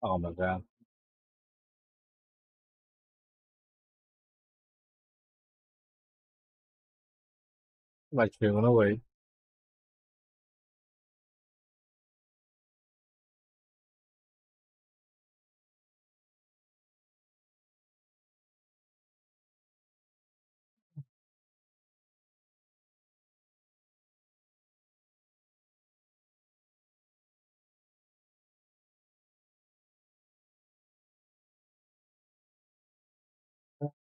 Oh my god. Like feeling away.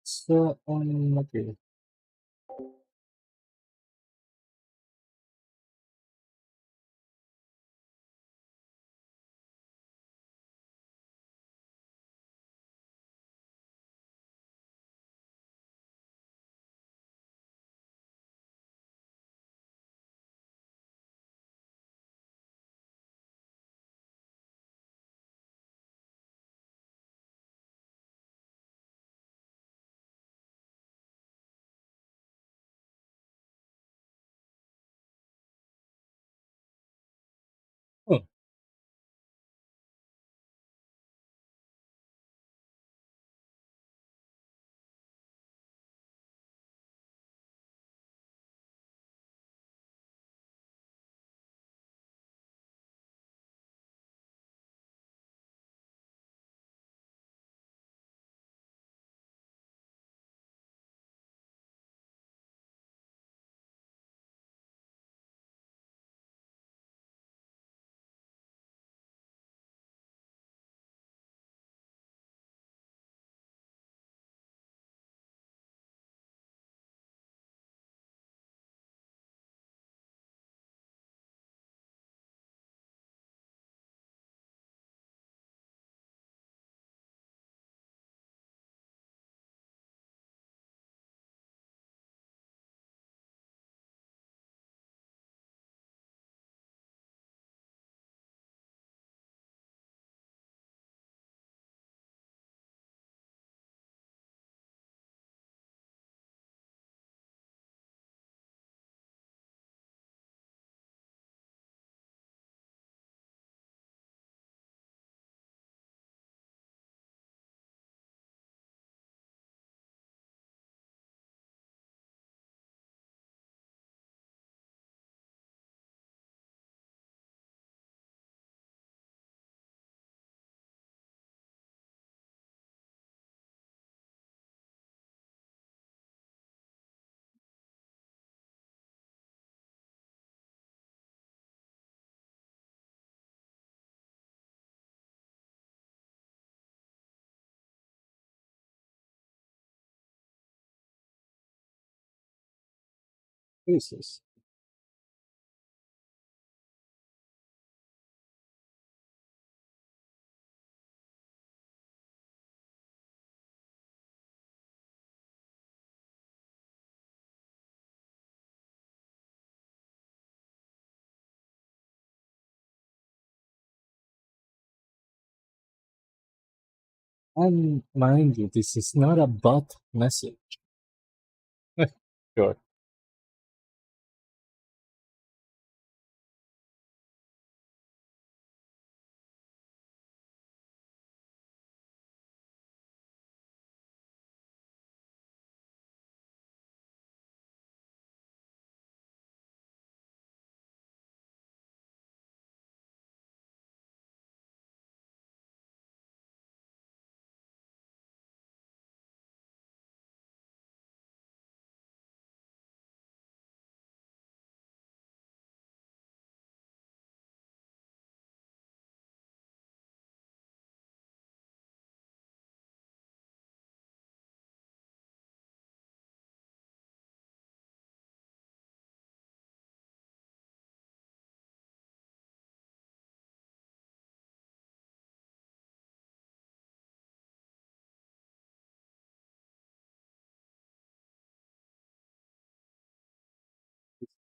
So, okay. Oh, Jesus. And mind you, this is not a bot message. Sure.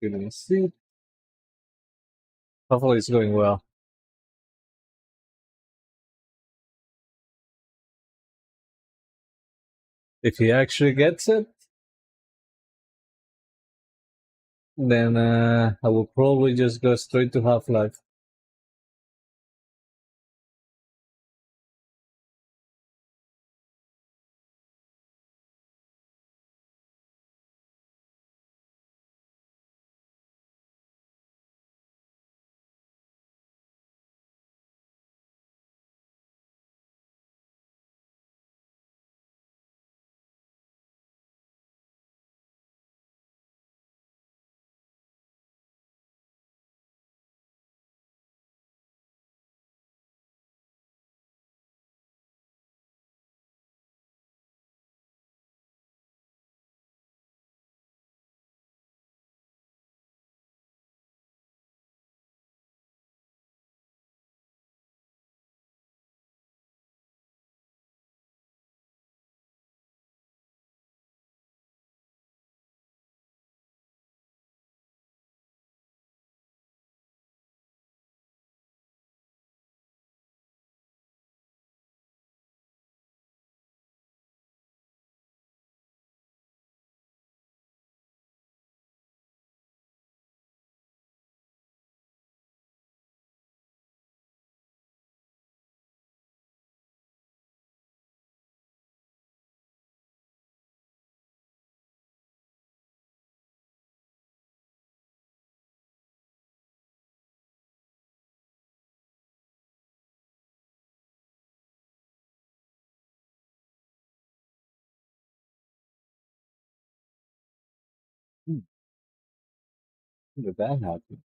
Goodness. See, hopefully it's going well. If he actually gets it, then I will probably just go straight to Half Life. When did that happen?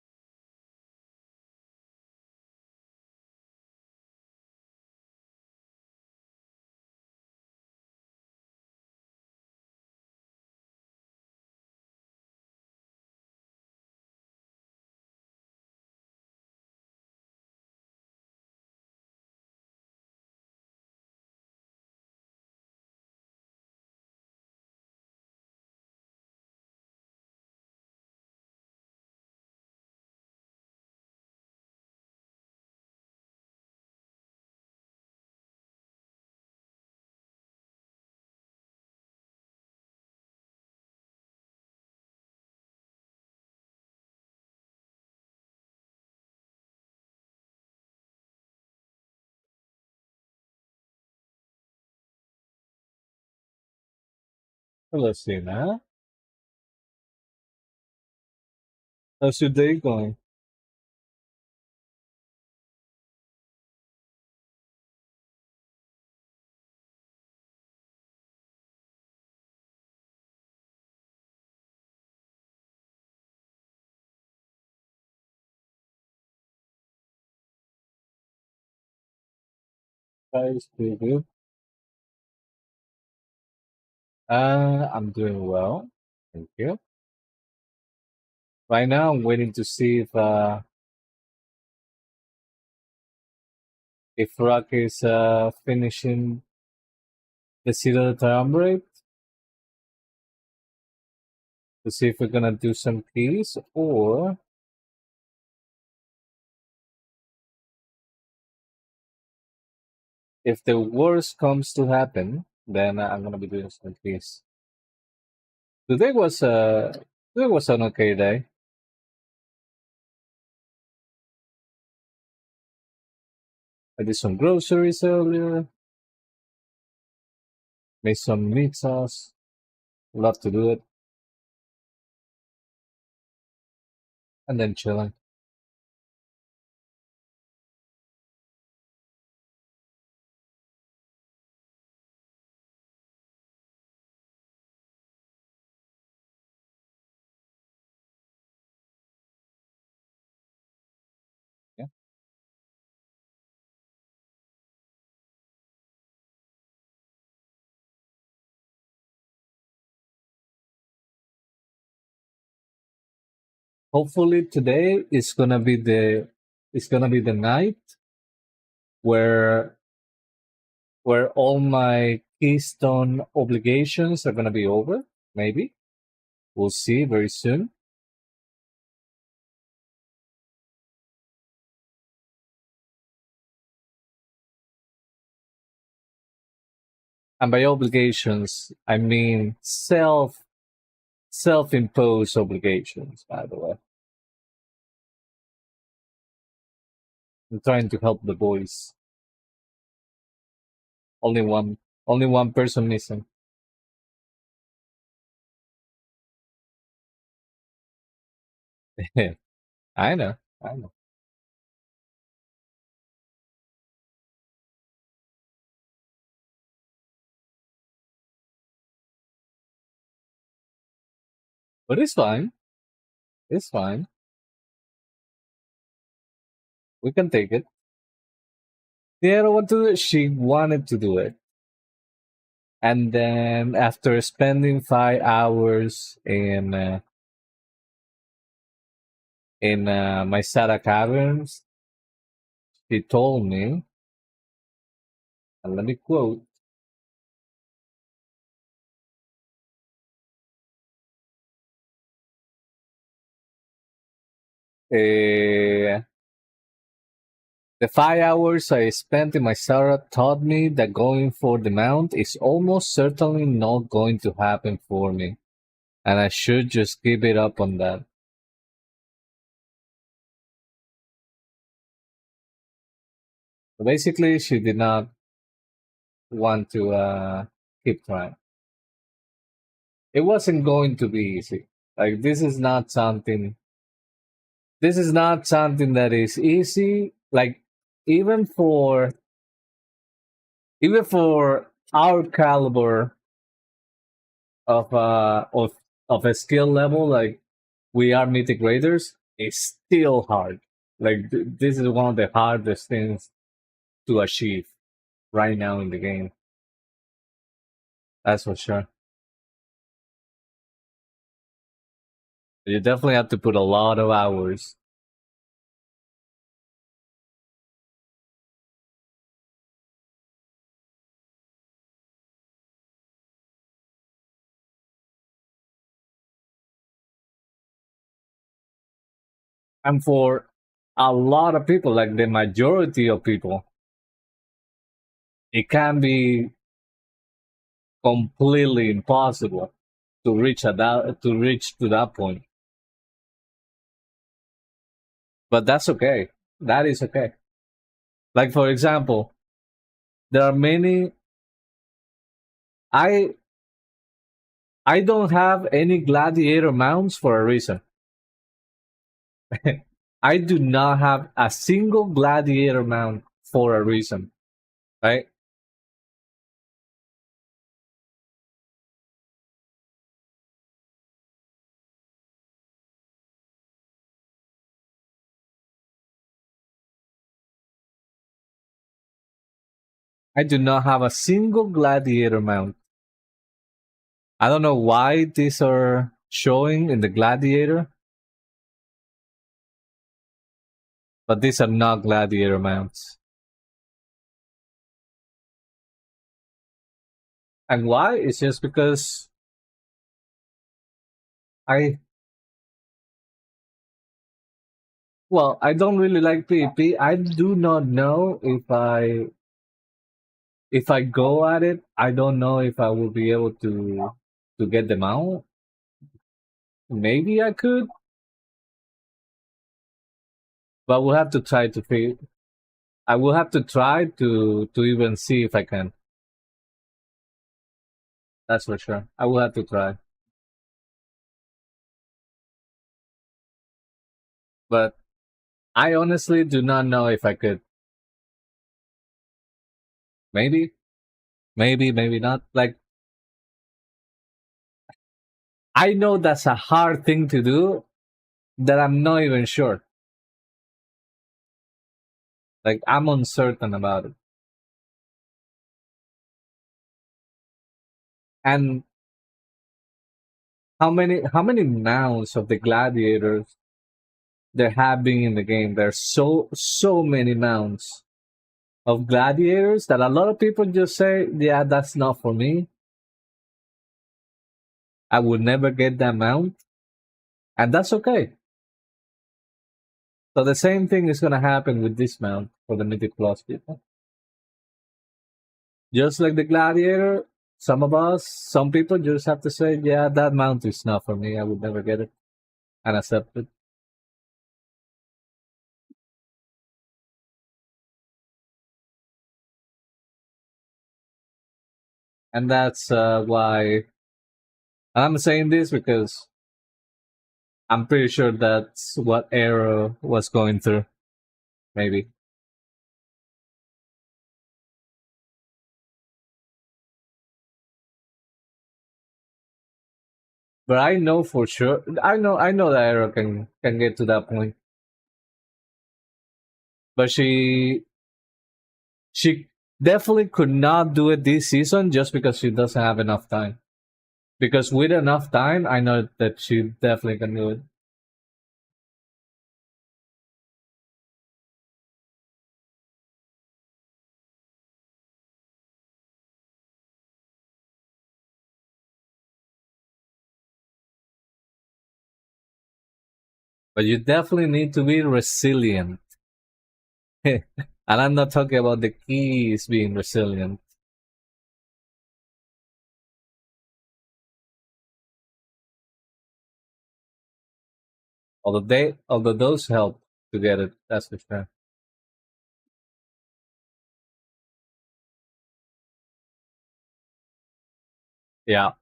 Well, let's see now. How's your day going? Guys, pretty good. I'm doing well. Thank you. Right now, I'm waiting to see if Rock is finishing the seed of the triumvirate to see if we're gonna do some keys, or if the worst comes to happen, then I'm gonna be doing some keys. Today was today was an okay day. I did some groceries earlier, made some meat sauce. Love to do it, and then chilling. Yeah. Hopefully today is gonna be the night where all my Keystone obligations are gonna be over. Maybe we'll see very soon. And by obligations, I mean self-imposed obligations. By the way, I'm trying to help the boys. Only one person missing. I know, I know, but it's fine. It's fine. We can take it. The other one to do it. She wanted to do it. And then after spending 5 hours in my Sara caverns, she told me, and let me quote, eh, the 5 hours I spent in my Sara taught me that going for the mount is almost certainly not going to happen for me, and I should just give it up on that. So basically, she did not want to keep trying. It wasn't going to be easy. Like this is not something that is easy. Like even for even for our caliber of of a skill level, like we are mythic raiders, it's still hard. Like this is one of the hardest things to achieve right now in the game. That's for sure. You definitely have to put a lot of hours. And for a lot of people, like the majority of people, it can be completely impossible to reach to that point. But that's okay. That is okay. Like for example, there are many. I I don't have any gladiator mounts for a reason. I do not have a single gladiator mount for a reason, right? I do not have a single gladiator mount. I don't know why these are showing in the gladiator, but these are not gladiator mounts. And why? It's just because I I don't really like PvP. I do not know if I go at it, I don't know if I will be able to get them out. Maybe I could, but we'll have to try to figure. I will have to try to even see if I can. That's for sure. I will have to try, but I honestly do not know if I could. Maybe, maybe not. Like I know that's a hard thing to do. That I'm not even sure. Like I'm uncertain about it. And how many mounts of the gladiators there have been in the game? There's so many mounts of gladiators that a lot of people just say, yeah, that's not for me. I would never get that mount. And that's okay. So the same thing is gonna happen with this mount for the Mythic Plus people. Just like the gladiator, some people just have to say, yeah, that mount is not for me. I would never get it and accept it. And that's why I'm saying this because I'm pretty sure that's what Arrow was going through. Maybe. But I know for sure. I know that Arrow can get to that point. But she definitely could not do it this season just because she doesn't have enough time. Because with enough time, I know that she definitely can do it. But you definitely need to be resilient. And I'm not talking about the keys being resilient. Although those help to get it, that's for sure. Yeah.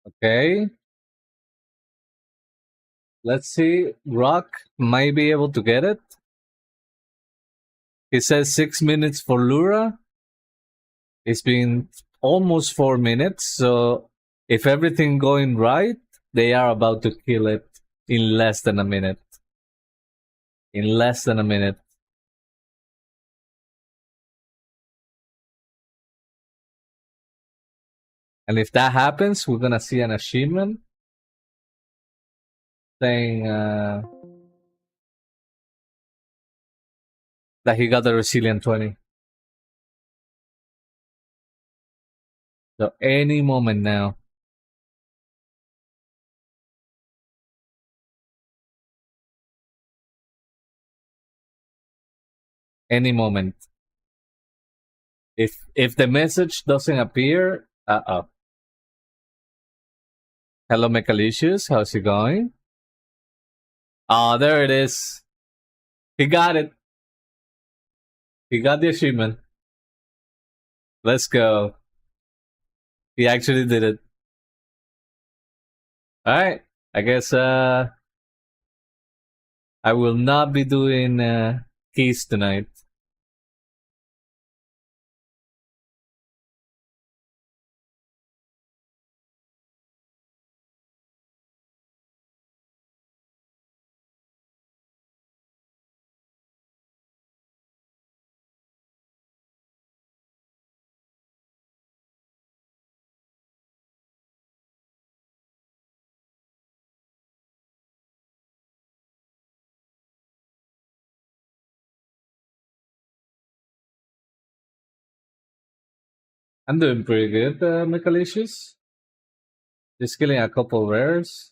Okay. Let's see. Rock might be able to get it. He says 6 minutes for Lura. It's been almost 4 minutes, so if everything going right, they are about to kill it in less than a minute. In less than a minute. And if that happens, we're gonna see an achievement saying that he got the resilient 20. So any moment now. Any moment. If the message doesn't appear, uh-oh. Hello, Mechalicious. How's it going? Oh, there it is. He got it. He got the achievement. Let's go. He actually did it. Alright. I guess I will not be doing keys tonight. I'm doing pretty good, Mechalicious. Just killing a couple rares.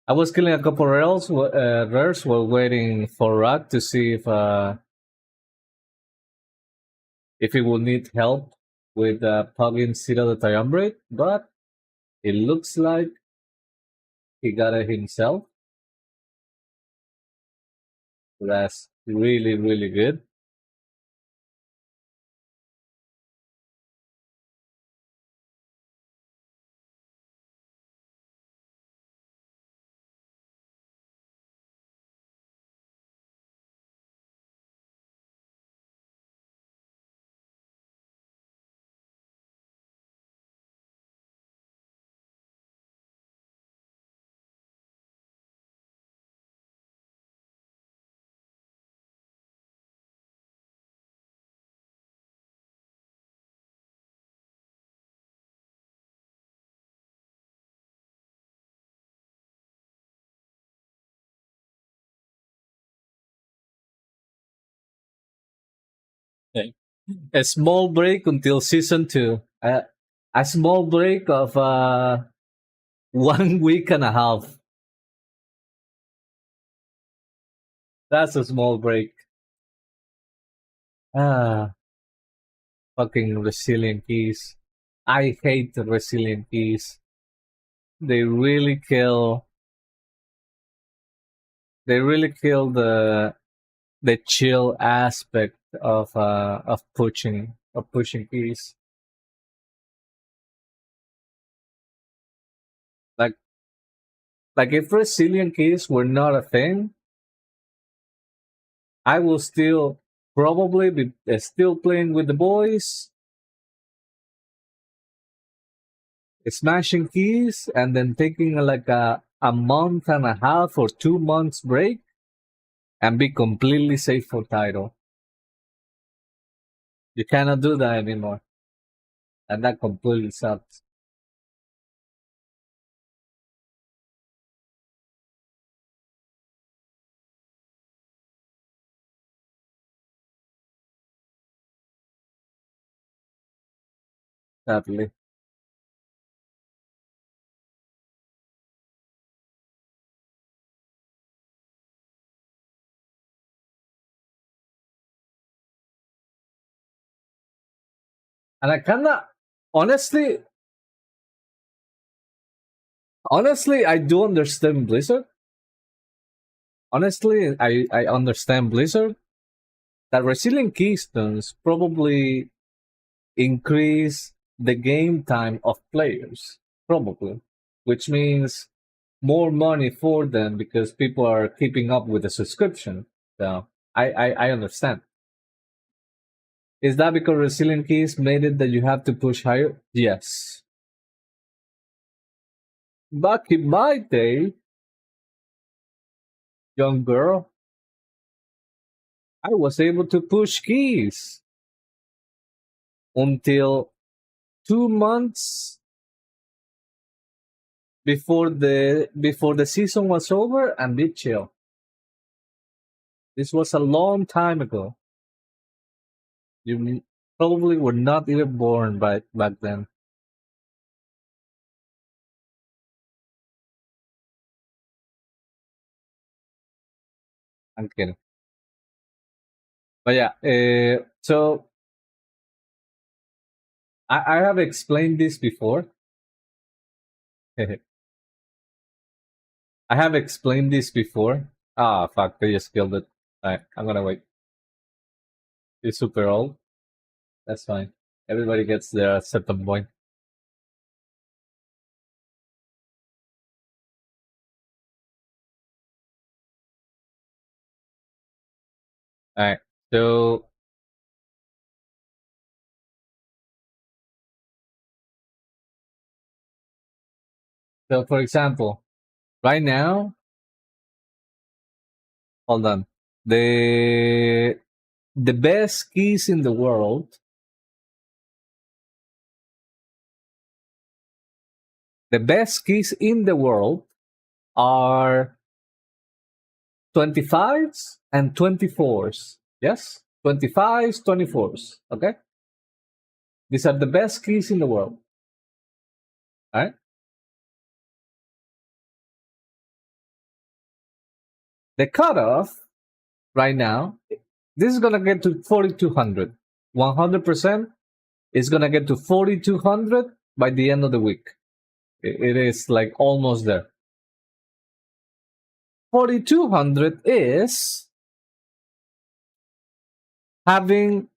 I was killing a couple rares while waiting for Rock to see if he will need help with pugging Ciro the Triumvirate, but it looks like he got it himself. That's really, really good. Okay. A small break until season 2. A small break of 1 week and a half. That's a small break. Ah, fucking resilient keys. I hate the resilient keys. They really kill. They really kill the chill aspect of pushing keys. Like if resilient keys were not a thing, I will still probably be still playing with the boys, smashing keys, and then taking like a month and a half or 2 months break and be completely safe for title. You cannot do that anymore. And that completely sucks. Sadly. And I kinda honestly I do understand Blizzard. Honestly, I understand Blizzard. That resilient keystones probably increase the game time of players. Probably. Which means more money for them because people are keeping up with the subscription. So I understand. Is that because resilient keys made it that you have to push higher? Yes. Back in my day, young girl, I was able to push keys until 2 months before the season was over and be chill. This was a long time ago. You probably were not even born back then. I'm kidding. But yeah, so I have explained this before. I have explained this before. Ah, fuck, they just killed it. Alright, I'm gonna wait. It's super old. That's fine. Everybody gets there at a certain point. Alright, so for example, right now, hold on. The best keys in the world, the best keys in the world are 25s and 24s. Yes? 25s, 24s. Okay? These are the best keys in the world. Alright? The cutoff right now, this is gonna get to 4,200. 100% is gonna get to 4,200 by the end of the week. It is like almost there. 4,200 is having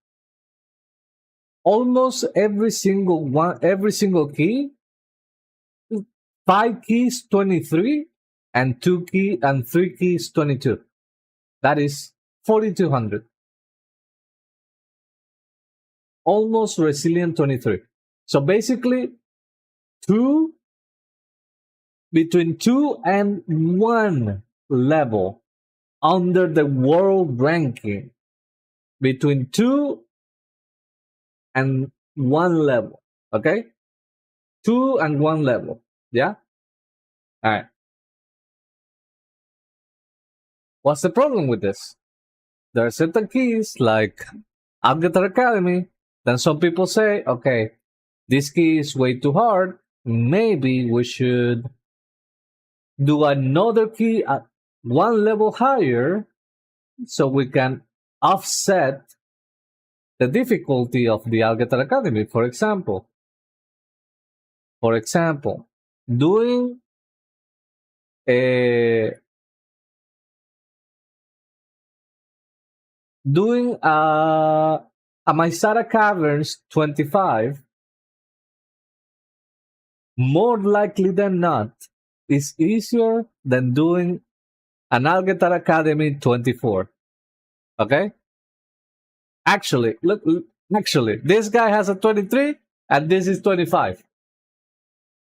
almost every single key, 5 keys 23 and 3 keys 22. That is 4,200. Almost resilient 23. So basically, between 2 and 1 level under the world ranking. Between 2 and 1 level. Okay? 2 and 1 level. Yeah? Alright. What's the problem with this? There are certain keys like Algebra Academy. Then some people say, okay, this key is way too hard. Maybe we should do another key at 1 level higher so we can offset the difficulty of the Algebra Academy. For example, doing a Mysara Caverns 25, more likely than not, is easier than doing an Algebra Academy 24. Okay? Actually, this guy has a 23 and this is 25.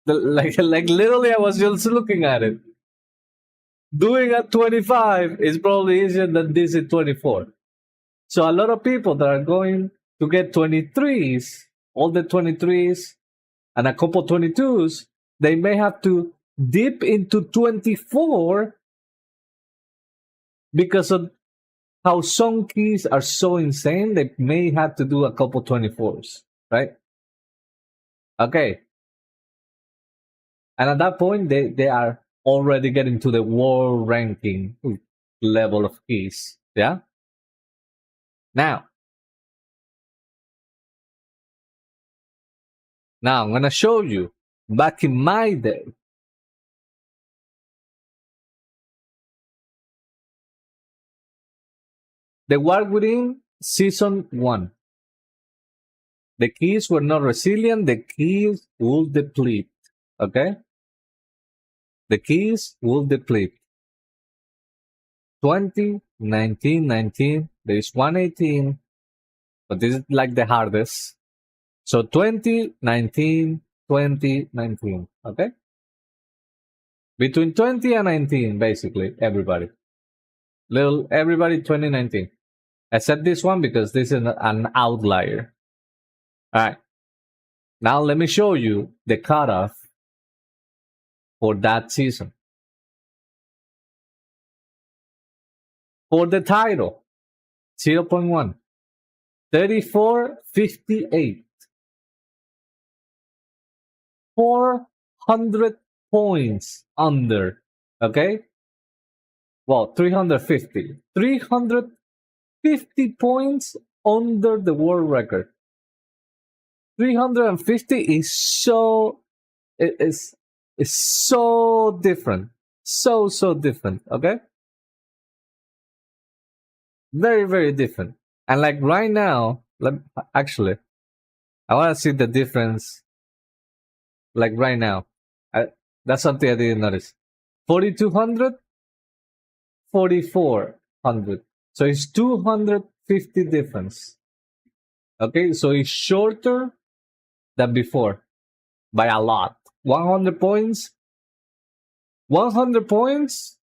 Like literally, I was just looking at it. Doing a 25 is probably easier than this is 24. So a lot of people that are going to get 23s, all the 23s, and a couple 22s, they may have to dip into 24 because of how some keys are so insane. They may have to do a couple 24s, right? Okay. And at that point, they are already getting to the world ranking level of keys. Yeah. Now I'm gonna show you. Back in my day, the War Within Season 1. The keys were not resilient. The keys will deplete. Okay? The keys will deplete. 20, 19, 19. There is 118. but this is like the hardest. So 2019, 2019. Okay? Between 20 and 19, basically, everybody. Little everybody 2019. Except this one because this is an outlier. Alright. Now let me show you the cutoff for that season. For the title, 0.1. 3458. 400 points under. Okay? Well, 350. 350 points under the world record. 350 is so is so different. So different. Okay? Very, very different. And like right now, actually, I want to see the difference. Like right now, that's something I didn't notice. 4200, 4400. So it's 250 difference. Okay, so it's shorter than before by a lot. 100 points. 100 points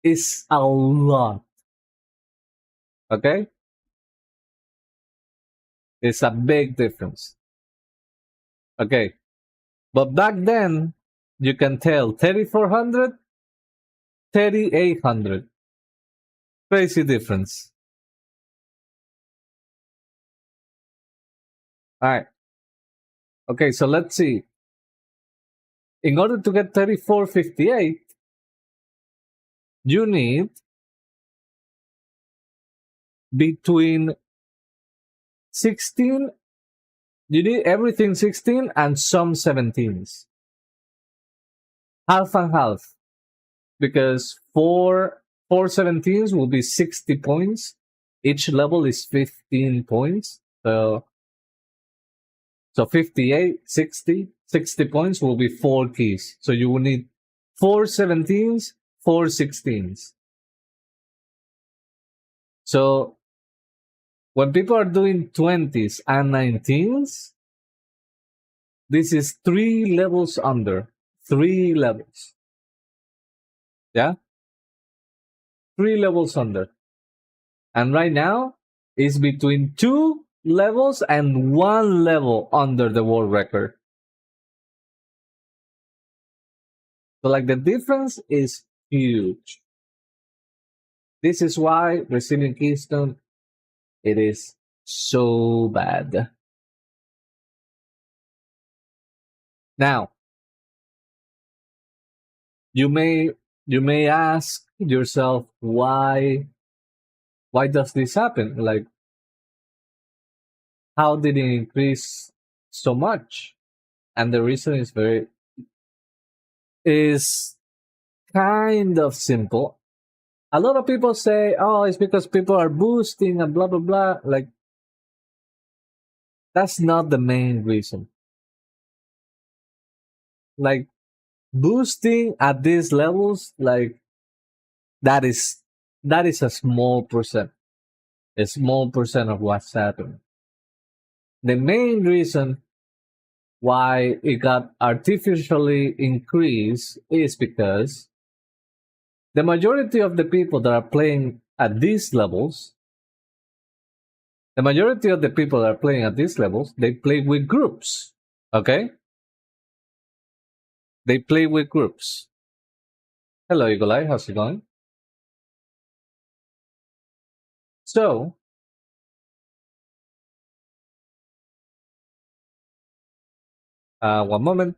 is a lot. Okay? It's a big difference. Okay. But back then, you can tell 3400, 3800. Crazy difference. Alright. Okay, so let's see. In order to get 3458, you need between 16, you need everything 16 and some 17s. Half and half. Because four 17s will be 60 points. Each level is 15 points. So 58, 60 points will be 4 keys. So you will need 4 17s, 4 16s. So when people are doing 20s and 19s, this is 3 levels under. 3 levels. Yeah? 3 levels under. And right now, it's between 2 levels and 1 level under the world record. So like the difference is huge. This is why Brazilian Keystone, it is so bad. Now, you may ask yourself why does this happen? Like, how did it increase so much? And the reason is kind of simple. A lot of people say, oh, it's because people are boosting and blah blah blah. Like, that's not the main reason. Like, boosting at these levels, like, that is a small percent. A small percent of what's happening. The main reason why it got artificially increased is because the majority of the people that are playing at these levels, they play with groups. Okay? They play with groups. Hello, Eagle-Eye, how's it going? So, one moment.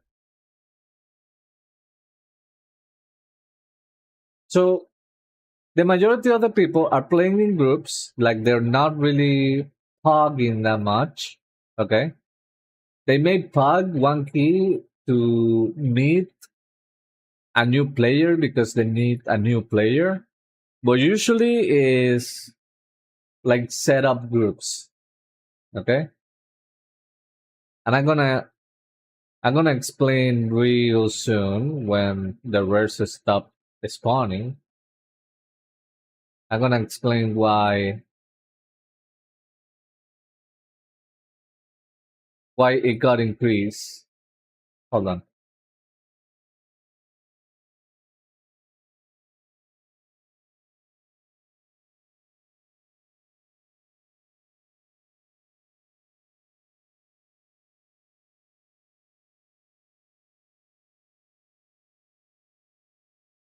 So, the majority of the people are playing in groups, like they're not really pogging that much. Okay? They may pog one key to meet a new player because they need a new player. But usually is like set up groups. Okay? And I'm gonna explain real soon when the rares stop spawning. I'm gonna explain why why it got increased. Hold on.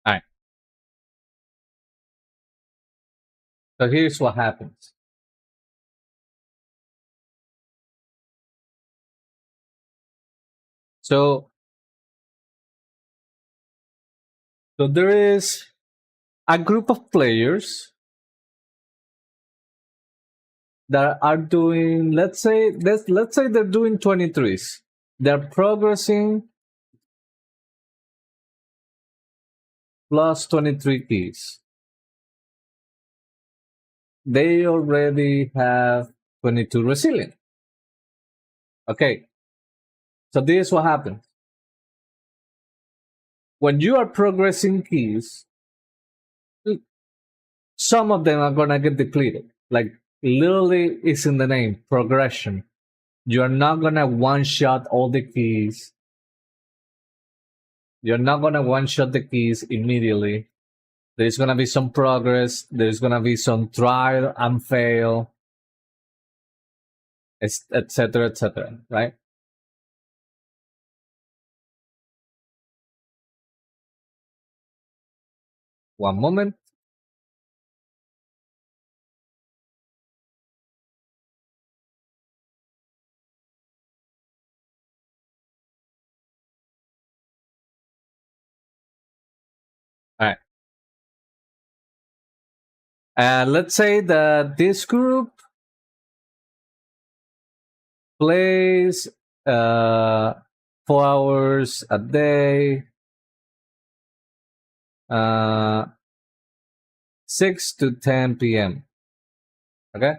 All right. So here's what happens. So so there is a group of players that are doing, let's say they're doing 23s. They're progressing plus 23 keys. They already have 22 resilient. Okay. So this is what happens. When you are progressing keys, some of them are gonna get depleted. Like literally it's in the name, progression. You're not gonna one shot all the keys. You're not gonna one shot the keys immediately. There's gonna be some progress. There's gonna be some trial and fail, etc., etc. Right? One moment. All right. Let's say that this group plays uh, 4 hours a day, uh, 6 to 10 p.m. Okay.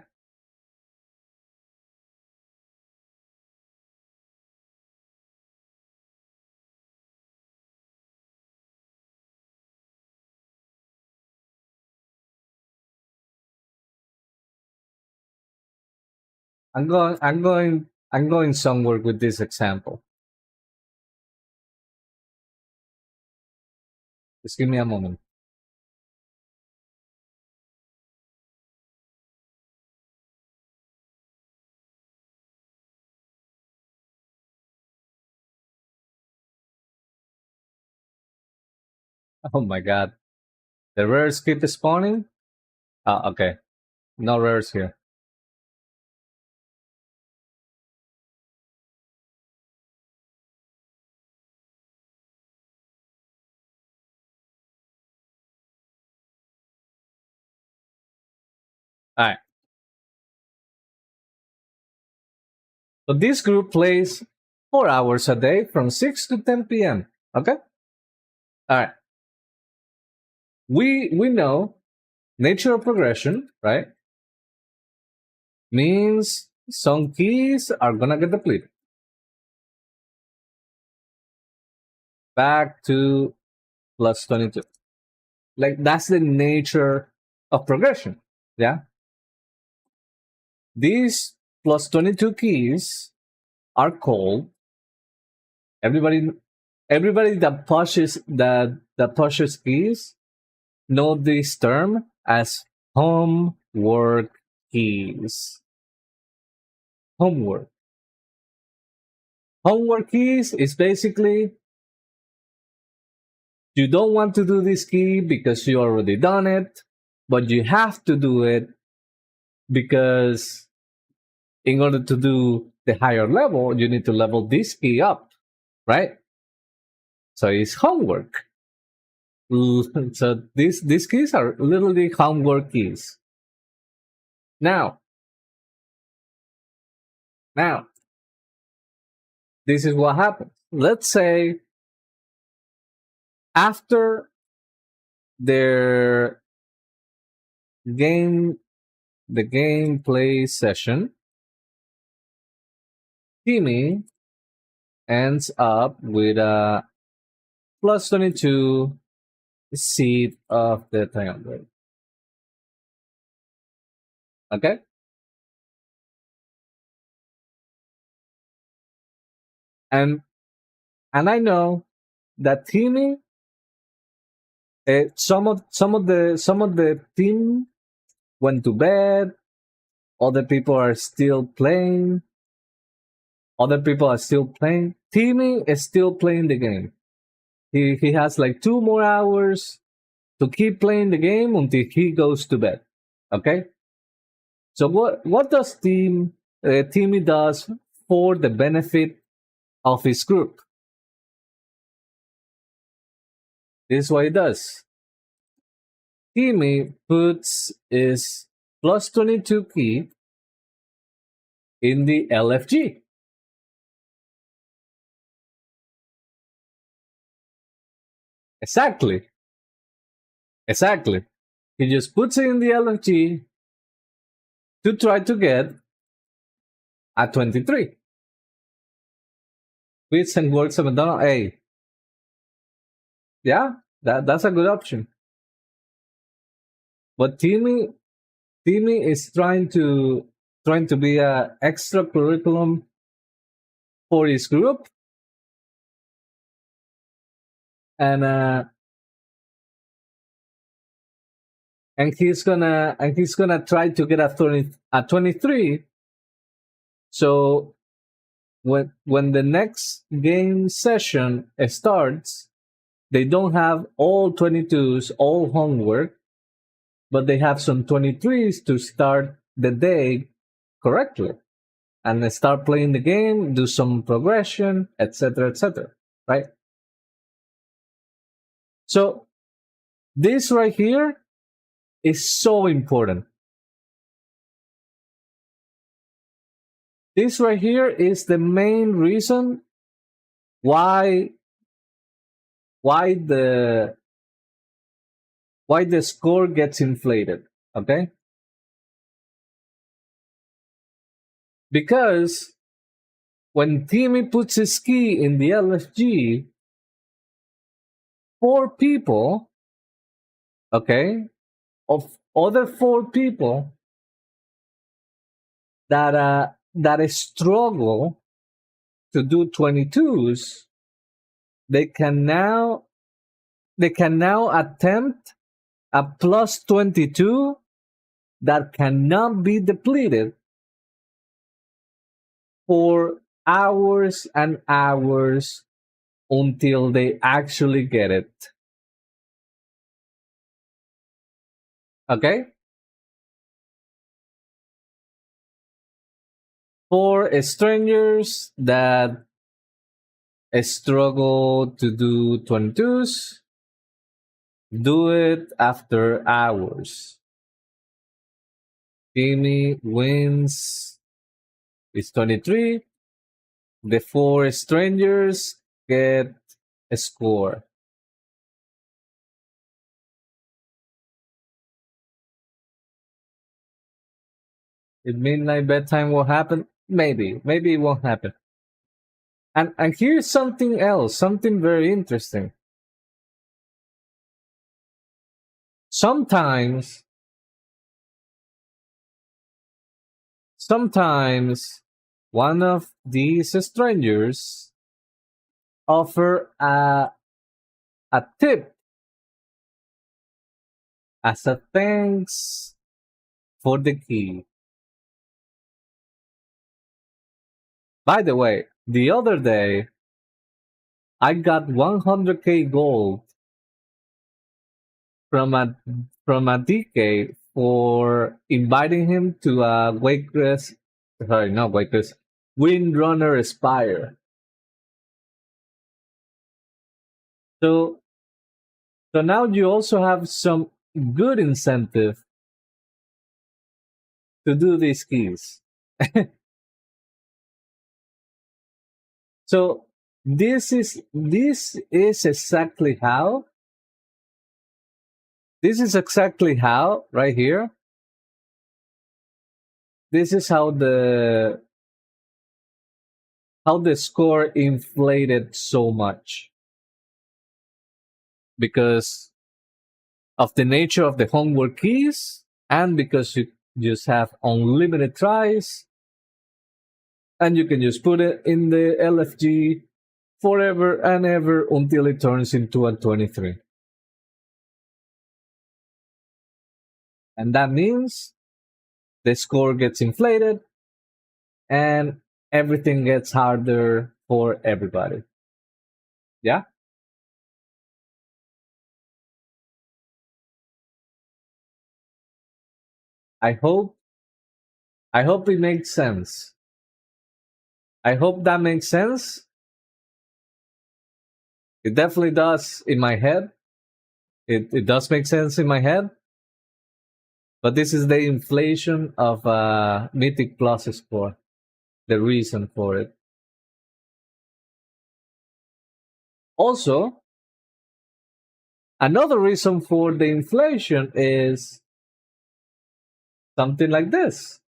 I'm going somewhere with this example. Just give me a moment. Oh my god. The rares keep spawning? Okay. No rares here. Alright. So this group plays 4 hours a day from 6 to 10 p.m. Okay? Alright. We know nature of progression, right? Means some keys are gonna get depleted. Back to plus 22. Like that's the nature of progression. Yeah. These plus 22 keys are called everybody everybody that pushes keys know this term as homework keys. Homework. Homework keys is basically you don't want to do this key because you already done it, but you have to do it because in order to do the higher level, you need to level this key up, right? So it's homework. So these keys are literally homework keys. Now, now, this is what happens. Let's say after their game, the gameplay session, Timmy ends up with a plus 22 seed of the triangle. Okay? and I know that Timmy, some of the team went to bed. Other people are still playing. Other people are still playing. Timmy is still playing the game. He has like 2 more hours to keep playing the game until he goes to bed. Okay. So what does Timmy does for the benefit of his group? This is what he does. Timmy puts his plus 22 key in the LFG. Exactly. Exactly. He just puts it in the LFG to try to get a 23. Quits and works at McDonald's. Hey, yeah, that's a good option. But Timmy is trying to be a extra curriculum for his group, and he's gonna try to get a 23. So when the next game session starts, they don't have all 22s, all homework, but they have some 23s to start the day correctly and they start playing the game, do some progression, etc., etc. Right? So this right here is so important. This right here is the main reason why why the why the score gets inflated. Okay? Because when Timmy puts his key in the LFG, 4 people, okay, of other 4 people that struggle to do 22s, they can now attempt a plus 22 that cannot be depleted for hours and hours until they actually get it. Okay? For strangers that struggle to do 22s, do it after hours. Jamie wins is 23. The 4 strangers get a score. If midnight bedtime will happen, maybe it won't happen. And here's something else, something very interesting. Sometimes one of these strangers offer a tip as a thanks for the key. By the way, the other day I got 100k gold from a DK for inviting him to a Windrunner Aspire. So now you also have some good incentive to do these keys. So this is exactly how right here. This is how the score inflated so much because of the nature of the homework keys and because you just have unlimited tries. and you can just put it in the LFG forever and ever until it turns into a 23. And that means the score gets inflated and everything gets harder for everybody. Yeah? I hope I hope it makes sense. I hope that makes sense. It definitely does in my head. It does make sense in my head. But this is the inflation of Mythic Plus score. The reason for it. Also, another reason for the inflation is something like this.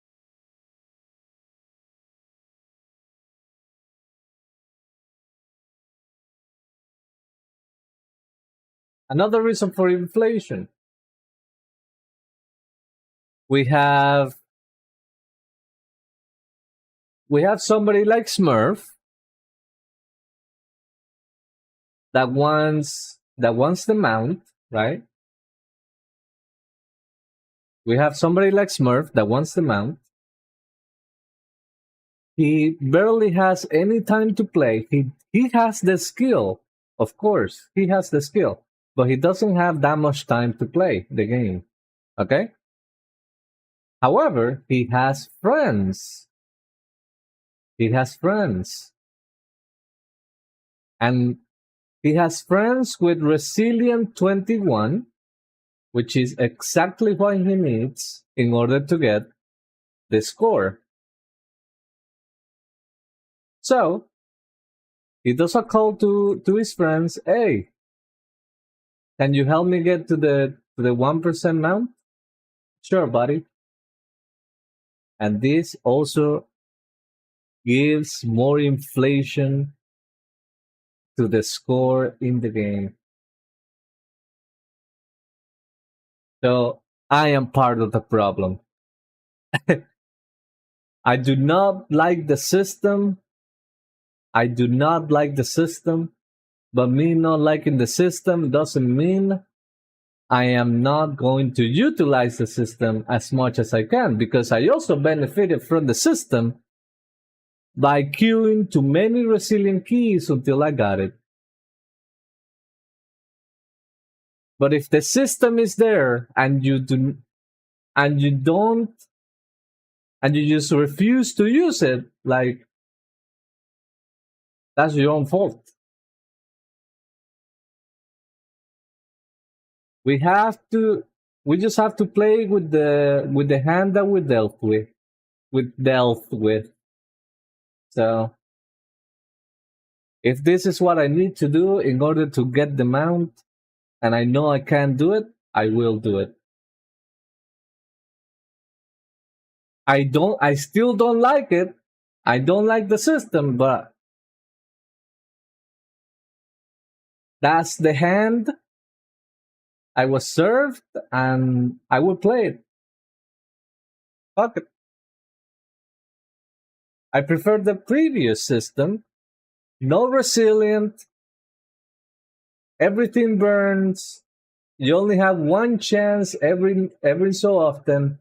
Another reason for inflation. We have somebody like Smurf that wants the mount, right? We have somebody like Smurf that wants the mount. He barely has any time to play. He has the skill, of course. He has the skill, but he doesn't have that much time to play the game. Okay? However, he has friends. He has friends. And he has friends with Resilient 21, which is exactly what he needs in order to get the score. So he does a call to his friends. Hey, can you help me get to the 1% mount? Sure, buddy. And this also gives more inflation to the score in the game. So I am part of the problem. I do not like the system. I do not like the system. But me not liking the system doesn't mean I am not going to utilize the system as much as I can, because I also benefited from the system by queuing too many resilient keys until I got it. But if the system is there and you don't and you just refuse to use it, like, that's your own fault. We have to we just have to play with the hand that we dealt with. So if this is what I need to do in order to get the mount, and I know I can't do it, I will do it. I still don't like it. I don't like the system, but that's the hand I was served, and I will play it. Fuck it. I prefer the previous system. No resilient. Everything burns. You only have one chance every so often.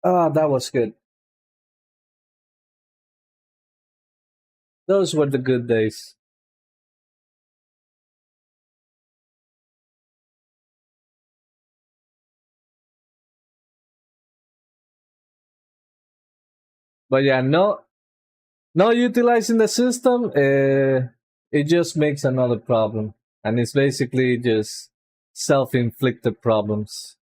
Ah, that was good. Those were the good days. But yeah, no utilizing the system. It just makes another problem, and it's basically just self-inflicted problems.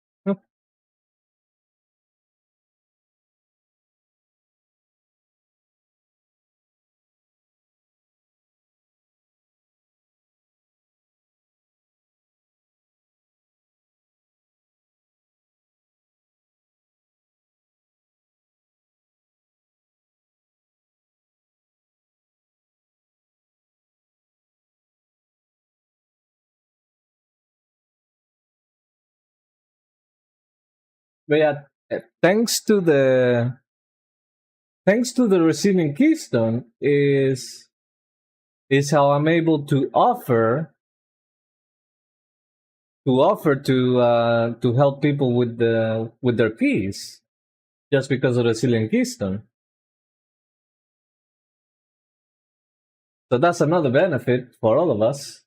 But yeah, thanks to thanks to the resilient keystone is how I'm able to offer to help people with their keys just because of the resilient keystone. So that's another benefit for all of us.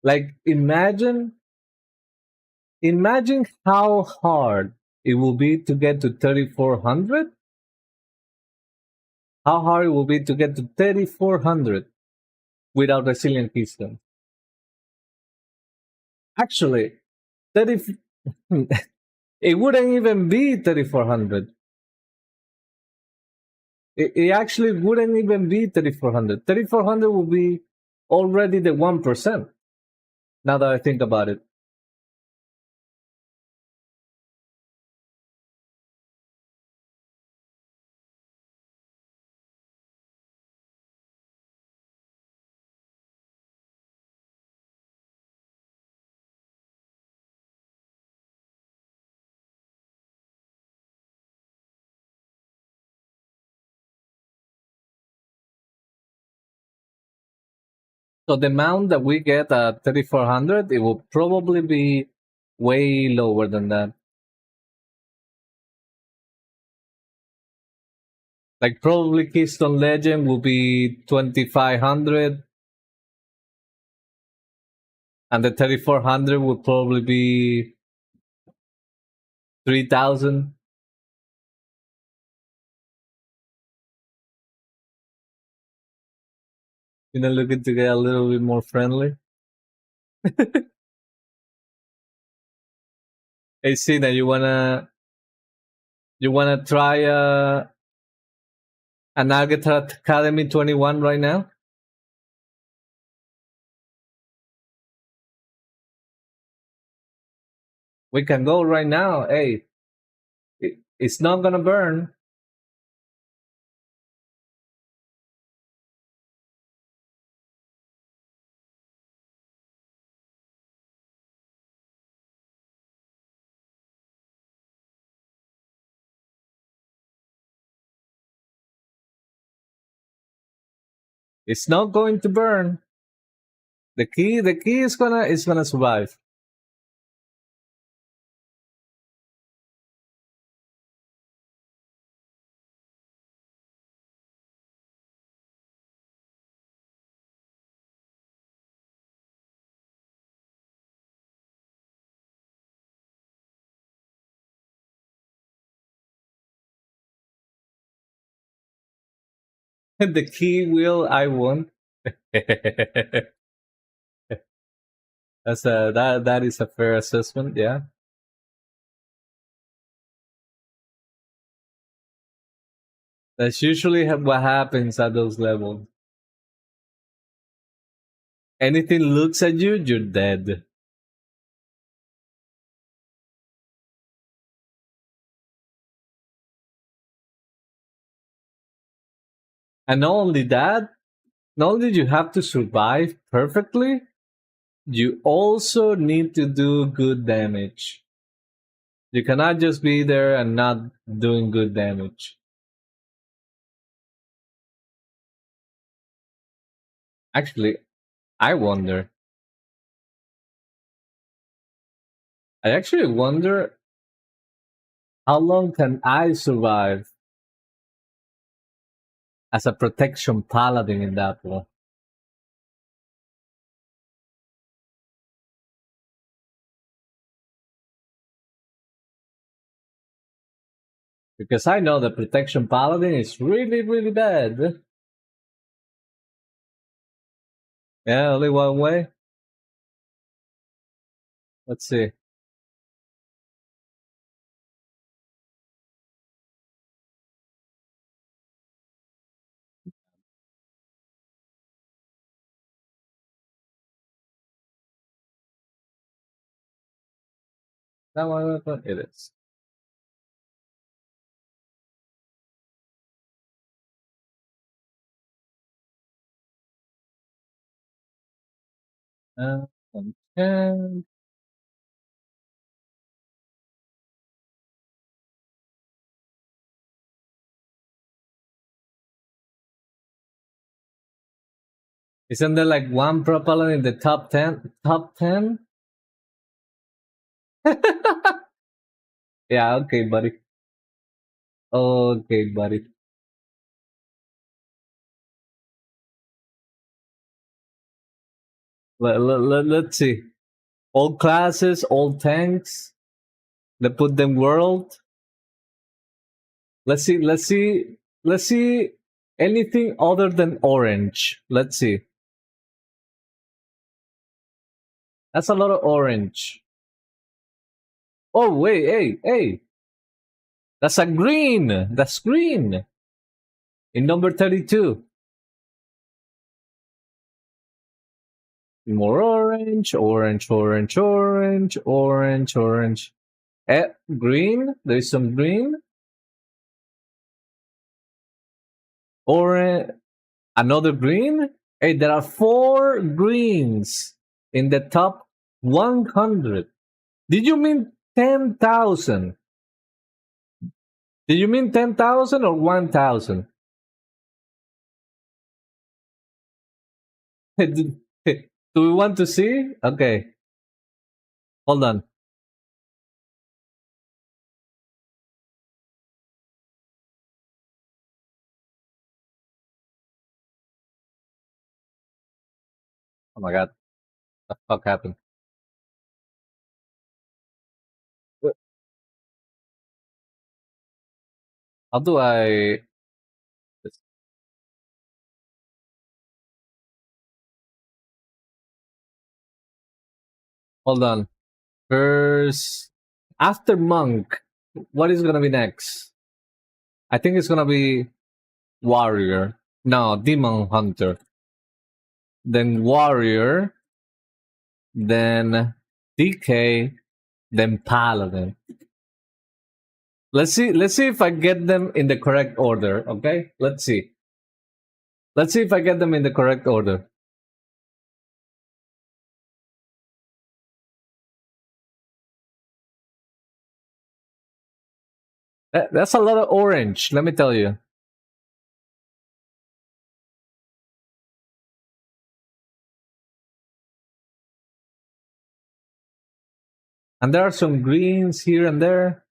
Like imagine how hard it will be to get to 3400. How hard it will be to get to 3400 without resilient keystone. Actually, 30 it wouldn't even be 3400. It actually wouldn't even be 3400. 3400 will be already the 1%. Now that I think about it. So the amount that we get at 3400, it will probably be way lower than that. Like probably Keystone Legend will be 2500, and the 3400 will probably be 3000. Looking to get a little bit more friendly. Hey, Sina, you wanna try an Alcatraz Academy 21 right now? We can go right now. Hey, it's not gonna burn. It's not going to burn. The key is gonna survive. The key will I won't. That is a fair assessment. Yeah, that's usually what happens at those levels. Anything looks at you, you're dead. And not only that, not only do you have to survive perfectly, you also need to do good damage. You cannot just be there and not doing good damage. Actually, I wonder. I actually wonder how long can I survive as a protection paladin in that one. Because I know the protection paladin is really, really bad. Yeah, only one way. Let's see. That one, it is. Okay. Isn't there like one propellant in the top 10? Top 10? Yeah, okay, buddy. Okay, buddy. Let's see. All classes, all tanks. They put them world. Let's see. Let's see. Let's see anything other than orange. Let's see. That's a lot of orange. Oh, wait, hey, hey. That's a green. That's green. In number 32. More orange, orange, orange, orange, orange, orange. Green. There's some green. Orange. Another green. Hey, there are 4 greens in the top 100. Did you mean 10,000? Did you mean 10,000 or 1,000? Do we want to see? Okay, hold on. Oh my god, what the fuck happened? How do I? Hold on. First, after monk, what is gonna be next? I think it's gonna be warrior. No, demon hunter. Then warrior. Then DK. Then paladin. Let's see. Let's see if I get them in the correct order. Okay. Let's see. Let's see if I get them in the correct order. That's a lot of orange. Let me tell you. And there are some greens here and there.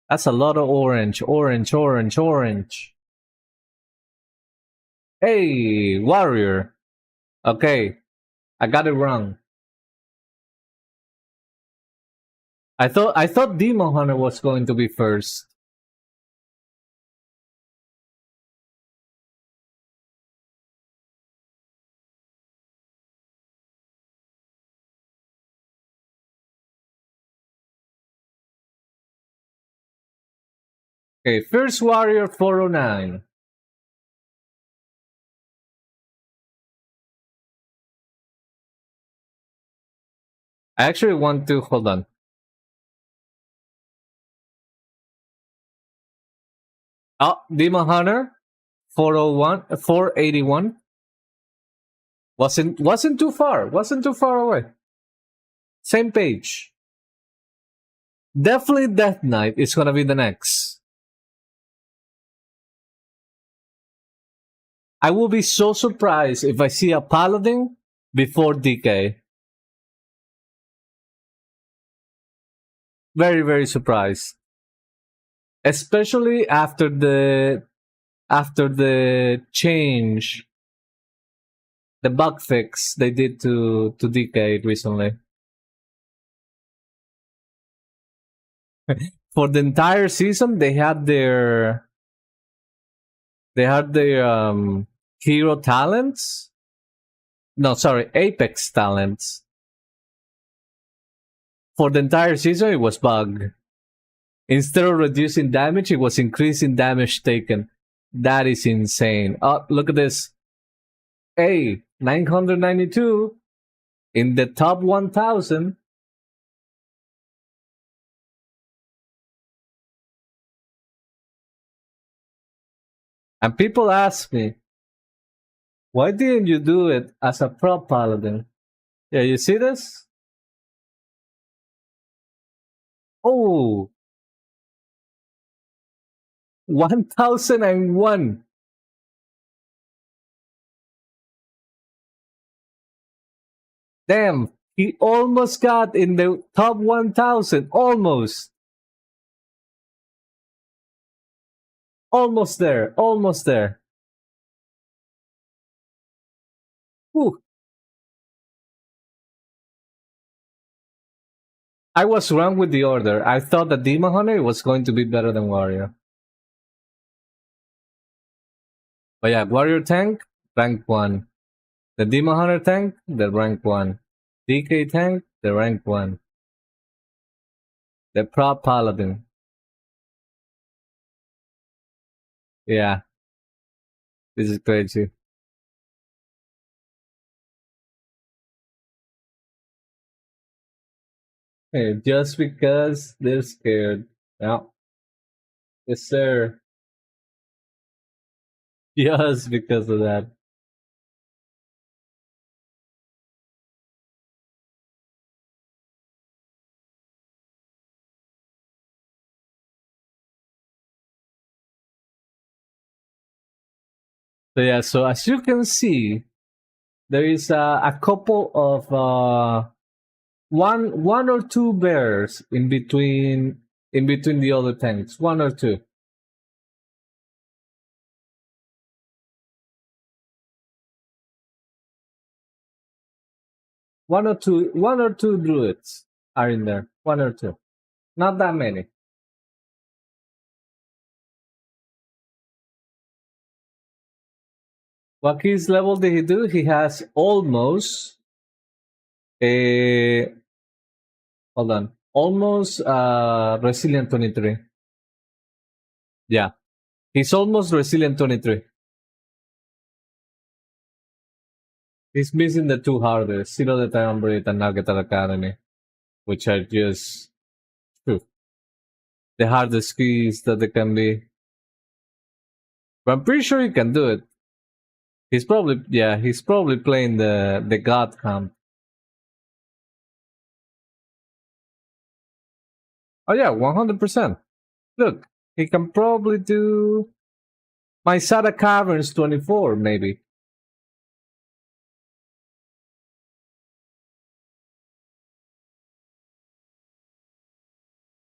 That's a lot of orange, orange, orange, orange. Hey, warrior. Okay, I got it wrong. I thought Demon Hunter was going to be first. Okay, first warrior 409. I actually want to hold on. Oh, Demon Hunter 401, 481. Wasn't too far. Wasn't too far away. Same page. Definitely Death Knight is gonna be the next. I will be so surprised if I see a paladin before DK. Very, very surprised. Especially after the change, the bug fix they did to DK recently. For the entire season, they had their hero talents. No, sorry, Apex talents. For the entire season, it was bug. Instead of reducing damage, it was increasing damage taken. That is insane. Oh, look at this. Hey, 992 in the top 1000. And people ask me, why didn't you do it as a prop paladin? Yeah, you see this? Oh, 1001. Damn, he almost got in the top 1000. Almost. Almost there. Almost there. Whew. I was wrong with the order. I thought that Demon Hunter was going to be better than Warrior. But yeah, Warrior tank, rank 1. The Demon Hunter tank, the rank 1. DK tank, the rank 1. The prop paladin. Yeah. This is crazy. Hey, just because they're scared. Yeah. Yes, sir. Just because of that. So yeah, so as you can see, there is a couple of one or two bears in between the other tanks. One or two. One or two druids are in there. One or two. Not that many. What his level did he do? He has almost a hold on. Almost resilient 23. Yeah. He's almost resilient 23. He's missing the two hardest, Zero the Time Breed and Nugget Academy, which are just phew, the hardest keys that they can be. But I'm pretty sure he can do it. He's probably playing the God camp. Oh yeah, 100%. Look, he can probably do my Sada Caverns 24, maybe.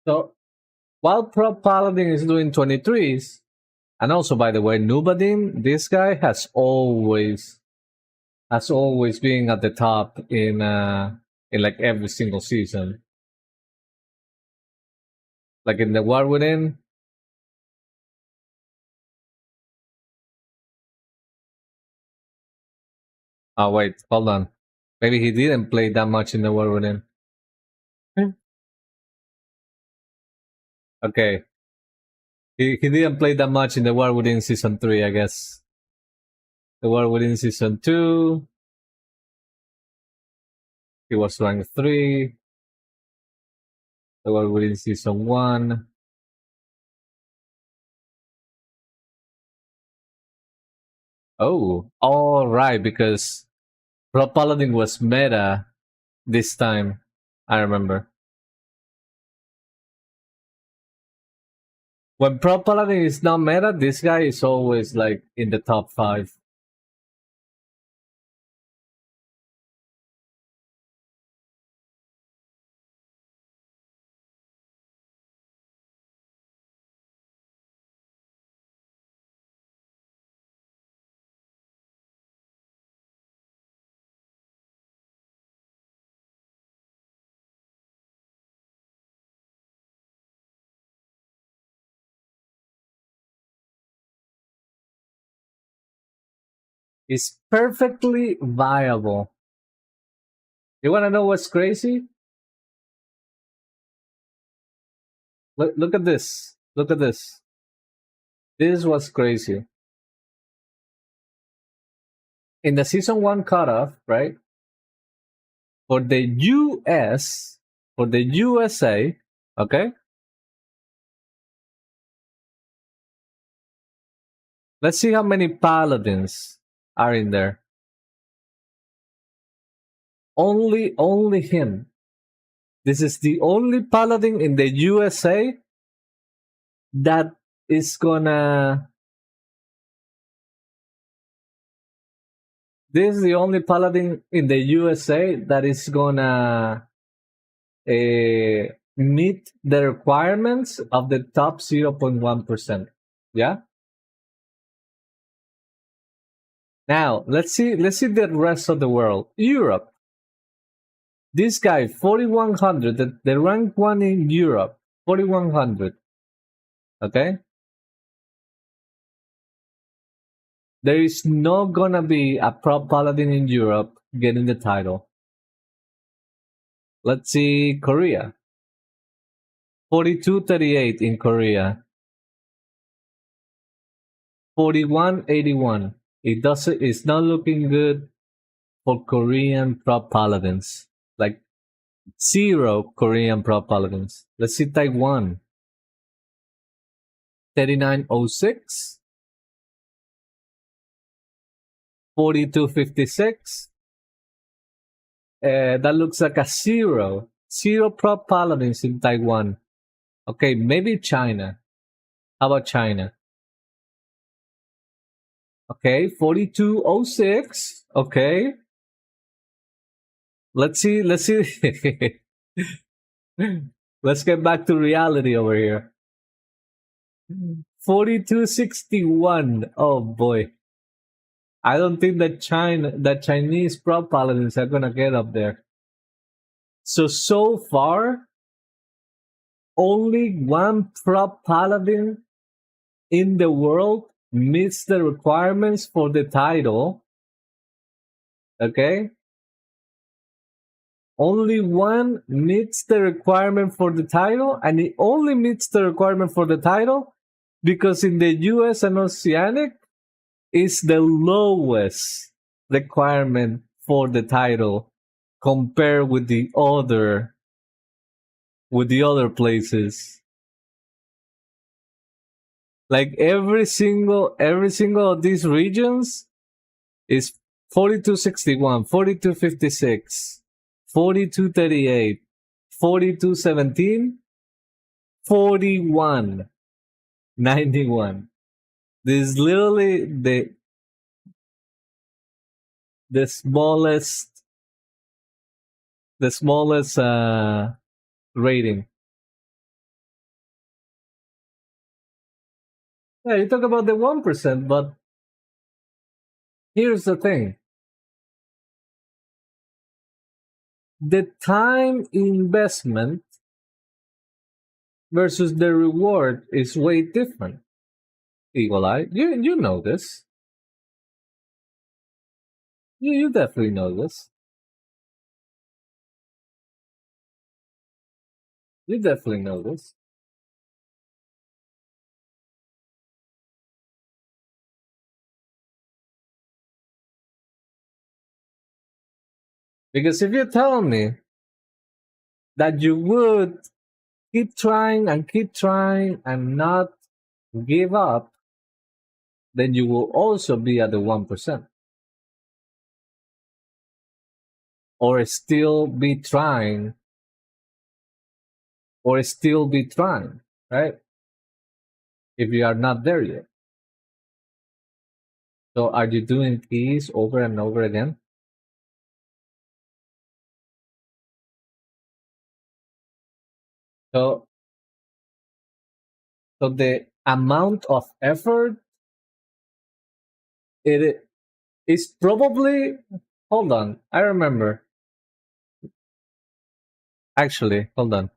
So while Prop Paladin is doing 23s, and also by the way, Nubadin, this guy has always been at the top in like every single season. Like in the War Within. Oh wait, hold on. Maybe he didn't play that much in the War Within. Okay. He didn't play that much in the War Within season 3, I guess. The War Within season 2. He was rank 3. The War Within season 1. Oh, all right, because Pro Paladin was meta this time. I remember. When Pro Paladin is not meta, this guy is always like in the top 5. It's perfectly viable. You want to know what's crazy? Look at this. Look at this. This was crazy. In the season 1 cutoff, right? For the US, for the USA, okay? Let's see how many paladins are in there. Only him. This is the only paladin in the USA that is gonna. This is the only paladin in the USA that is gonna meet the requirements of the top 0.1%. Yeah. Now let's see the rest of the world. Europe. This guy 4100, the rank one in Europe, 4100. Okay. There is not gonna be a prop paladin in Europe getting the title. Let's see Korea. 4238 in Korea. 4181. It's not looking good for Korean prop paladins. Like 0 Korean prop paladins. Let's see Taiwan. 3906. 4256. That looks like a 0. 0 prop paladins in Taiwan. Okay, maybe China. How about China? Okay, 4206. Okay. Let's see. Let's get back to reality over here. 4261. Oh boy. I don't think that Chinese prop paladins are gonna get up there. So far, only one prop paladin in the world meets the requirements for the title. Okay? Only one meets the requirement for the title, and it only meets the requirement for the title because in the US and Oceanic is the lowest requirement for the title compared with the other places. Like every single of these regions is 4261, 4256, 4238, 4217, 4191. This is literally the smallest rating. Yeah, you talk about the 1%, but here's the thing. The time investment versus the reward is way different. Eagle Eye, you know this. You definitely know this. You definitely know this. Because if you tell me that you would keep trying and not give up, then you will also be at the 1%. Or still be trying, right? If you are not there yet. So are you doing keys over and over again? So the amount of effort it is probably, hold on, I remember. Actually, hold on.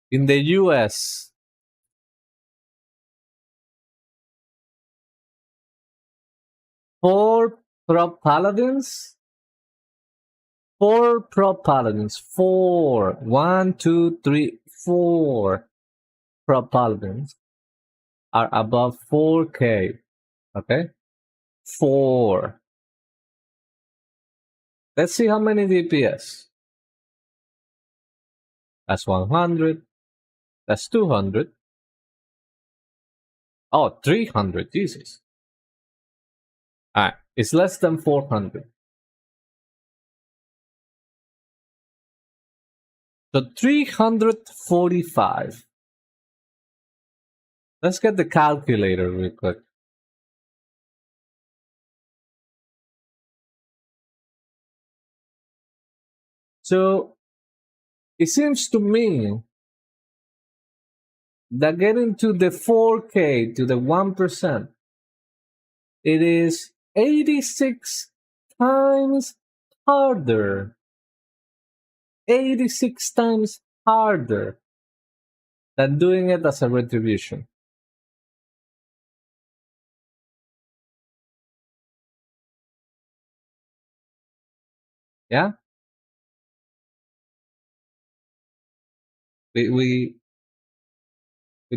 In the US, four prop paladins. 4 prop paladins. 4. 1, 2, 3, 4 prop paladins are above 4K. Okay? 4. Let's see how many DPS. That's 100. That's 200. Oh, 300. Jesus. All right. It's less than 400. So 345. Let's get the calculator real quick. So it seems to me that getting to the 4K, to the 1%, it is 86 times harder. 86 times harder than doing it as a retribution. Yeah? We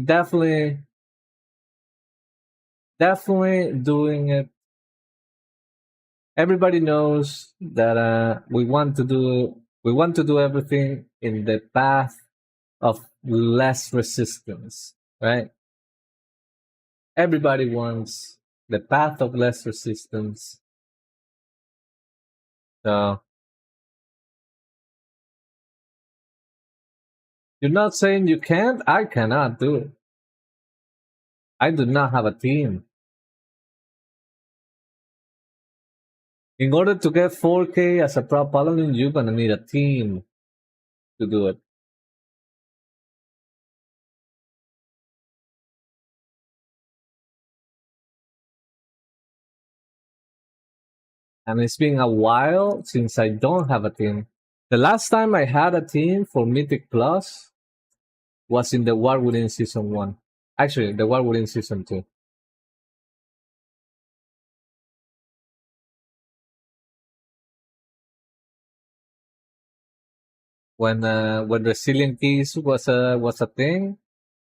definitely doing it. Everybody knows that we want to do everything in the path of less resistance, right? Everybody wants the path of less resistance. So you're not saying you can't? I cannot do it. I do not have a team. In order to get 4K as a prop paladin, you're gonna need a team to do it. And it's been a while since I don't have a team. The last time I had a team for Mythic Plus was in the War Within Season 1. Actually, the War Within Season 2. When Resilient Keys was a thing,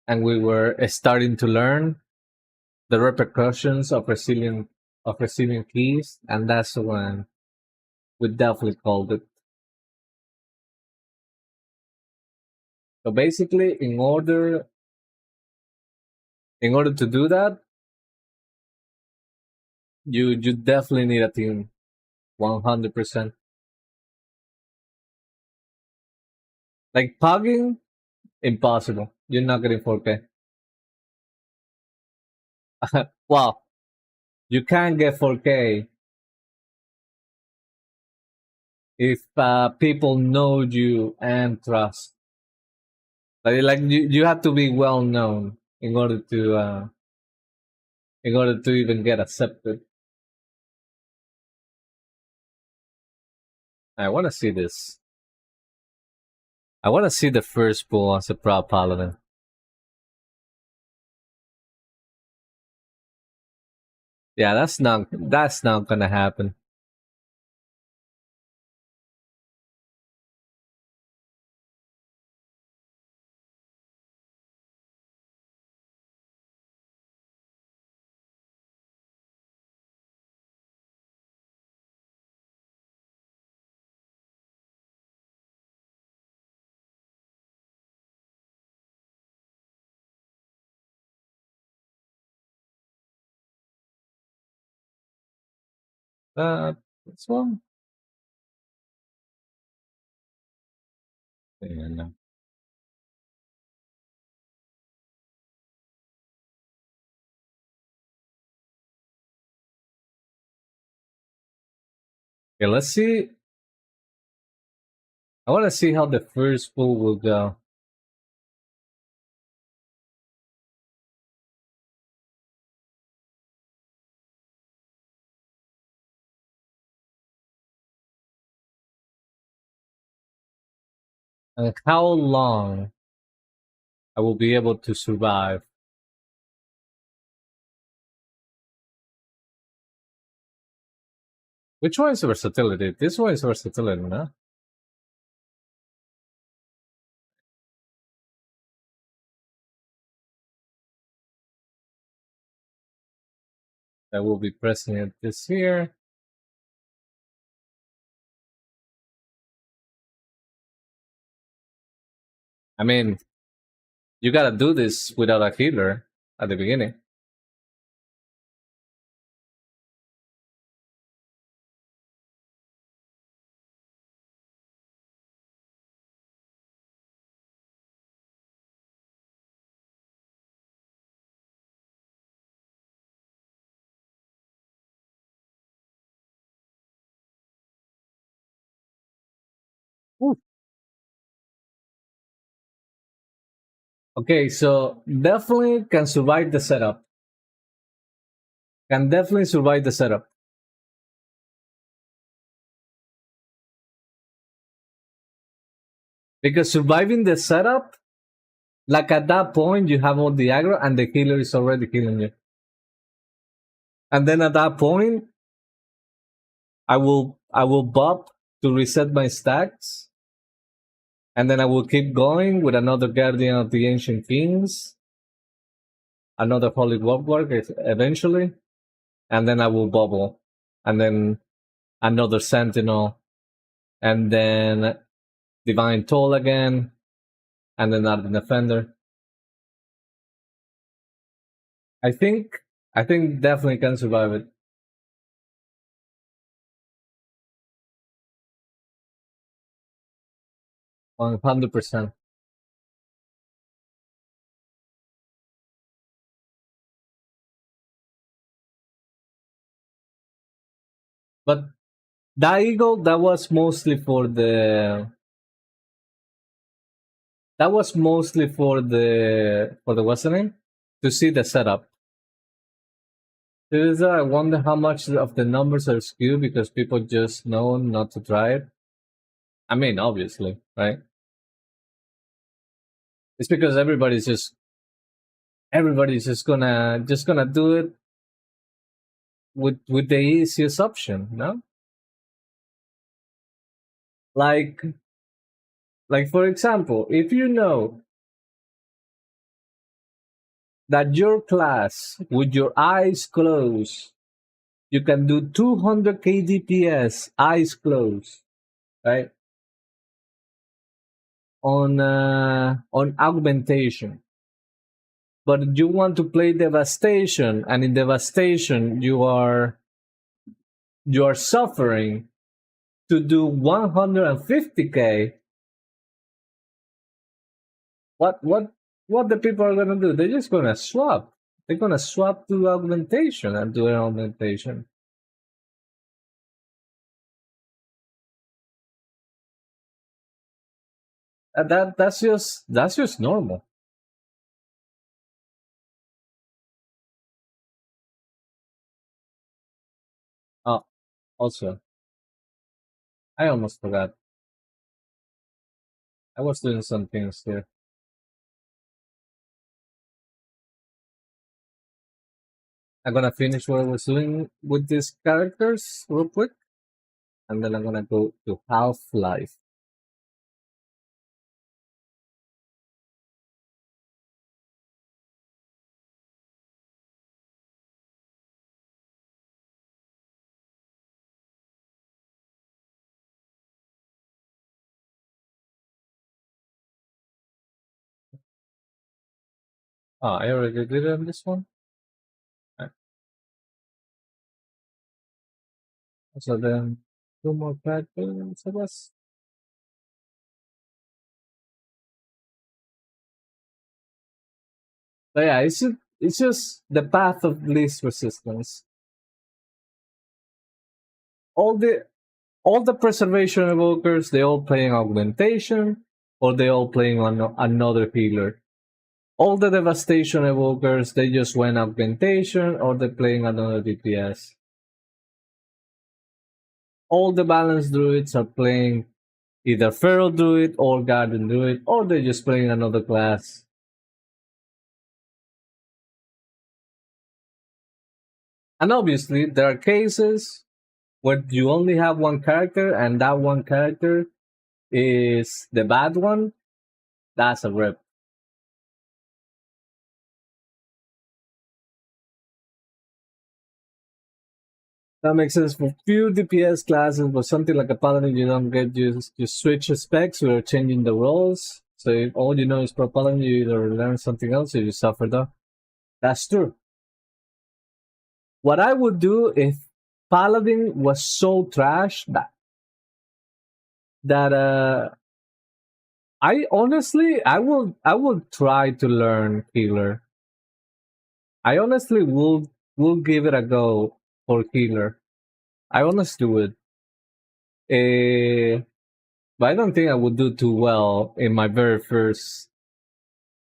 and we were starting to learn the repercussions of resilient keys, and that's when we definitely called it. So basically, in order to do that, you definitely need a team, 100%. Like pugging, impossible. You're not getting 4K. Well, you can get 4K if people know you and trust. Like you have to be well known in order to even get accepted. I want to see this. I want to see the first pull as a prop paladin. Yeah, that's not gonna happen. This one. Yeah, no. Okay, let's see. I want to see how the first pull will go. And how long I will be able to survive. Which one is versatility? This one is versatility, no? I will be pressing it this here. I mean, you gotta do this without a healer at the beginning. Okay, so definitely can survive the setup. Can definitely survive the setup. Because surviving the setup, like at that point, you have all the aggro and the healer is already killing you. And then at that point, I will bop to reset my stacks, and then I will keep going with another Guardian of the Ancient Kings, another Holy Warwork eventually, and then I will bubble, and then another Sentinel, and then Divine Toll again, and then another Defender. I think I think definitely can survive it. 100%. But that eagle, that was mostly for the what's the name? To see the setup. Teresa, I wonder how much of the numbers are skewed because people just know not to try it. I mean, obviously, right? It's because everybody's just gonna do it with the easiest option, no? Like for example, if you know that your class with your eyes closed, you can do 200 kdps eyes closed, right? On augmentation, but you want to play devastation, and in devastation you are suffering to do 150k. What the people are gonna do? They're just gonna swap. They're gonna swap to augmentation and do an augmentation. And that's just normal. Oh, also, I almost forgot. I was doing some things here. I'm gonna finish what I was doing with these characters real quick, and then I'm gonna go to Half Life. Oh, I already did it on this one. Right. So then, two more characters, I guess. But yeah, it's just the path of least resistance. All the all the preservation evokers, they all playing augmentation, or they all playing on another healer. All the devastation evokers, they just went augmentation, or they're playing another DPS. All the balanced druids are playing either feral druid or guardian druid, or they're just playing another class. And obviously, there are cases where you only have one character, and that one character is the bad one. That's a rip. That makes sense for few DPS classes, but something like a paladin, you don't get you switch specs or changing the roles. So if all you know is pro paladin, you either learn something else or you suffer though. That's true. What I would do if paladin was so trash that I will try to learn healer. I honestly will give it a go for healer. I honestly would. But I don't think I would do too well in my very first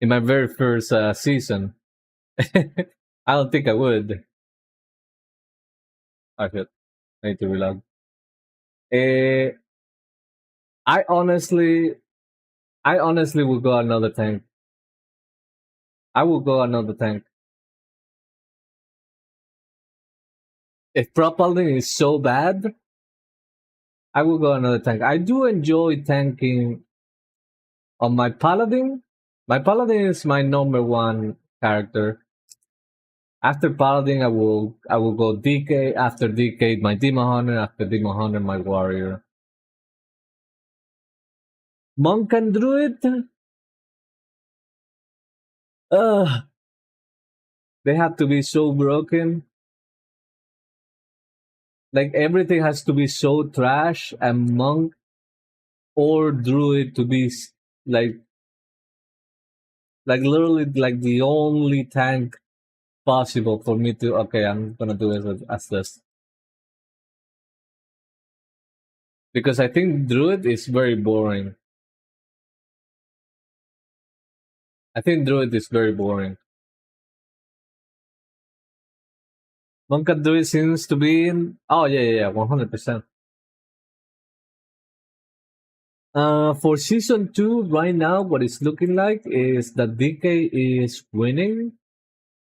in my very first season. I don't think I would. I should. I need to reload. Eh, I honestly, I honestly will go another tank. I will go another tank. If propelling is so bad, I will go another tank. I do enjoy tanking on my paladin. My paladin is my number one character. After paladin, I will go DK. After DK, my demon hunter. After demon hunter, my warrior. Monk and druid. Ugh, they have to be so broken. Like everything has to be so trash, and monk or druid to be like literally like the only tank possible for me to. Okay, I'm gonna do it as this because I think druid is very boring. I think druid is very boring. Monk and druid seems to be in. Oh yeah, 100%. For season 2, right now, what it's looking like is that DK is winning,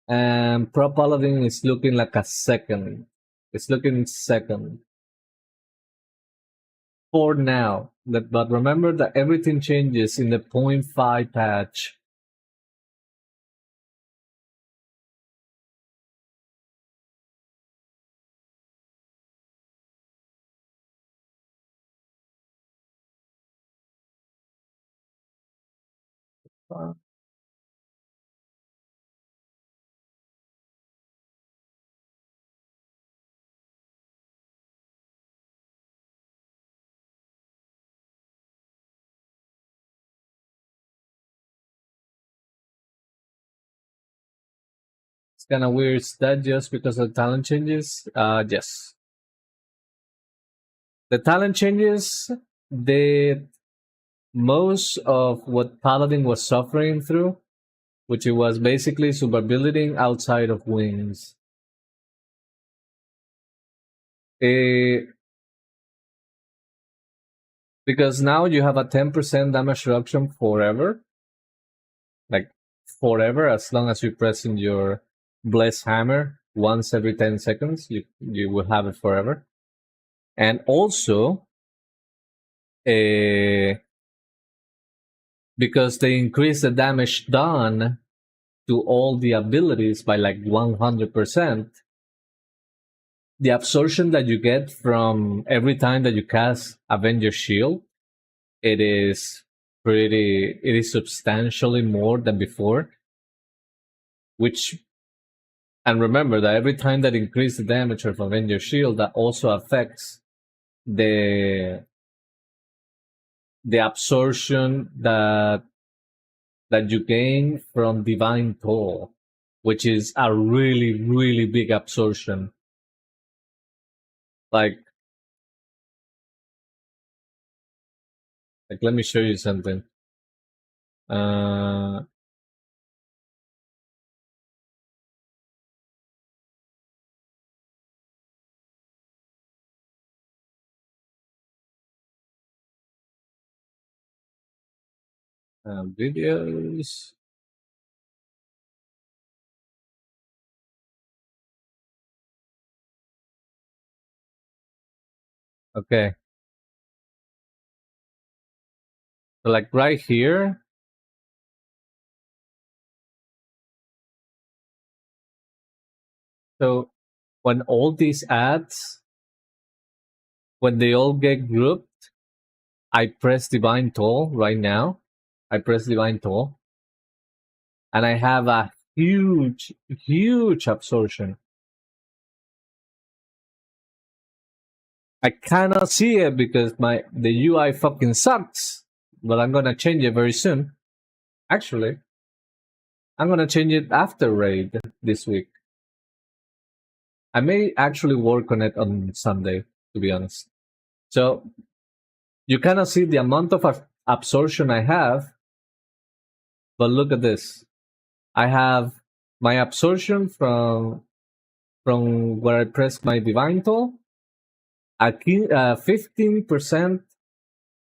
and Pro Paladin is looking like a second. It's looking second for now. But remember that everything changes in the .5 patch. Uh, It's kind of weird. Is that just because of talent changes? Yes. The talent changes did most of what Paladin was suffering through, which it was basically survivability outside of wings. Eh, because now you have a 10% damage reduction forever. Like forever, as long as you press in your Bless Hammer once every 10 seconds, you will have it forever. And also, because they increase the damage done to all the abilities by like 100%, the absorption that you get from every time that you cast Avenger Shield, it is substantially more than before. Which, and remember that every time that increase the damage of Avenger Shield, that also affects the absorption that you gain from Divine Toll, which is a really, really big absorption. Like let me show you something. Uh, Videos. Okay. So like right here. So when all these ads, when they all get grouped, I press Divine Toll right now. I press Divine Toll. And I have a huge, huge absorption. I cannot see it because the UI fucking sucks. But I'm gonna change it very soon. Actually, I'm gonna change it after raid this week. I may actually work on it on Sunday, to be honest. So you cannot see the amount of absorption I have But look at this. I have my absorption from where I press my divine tool. 15%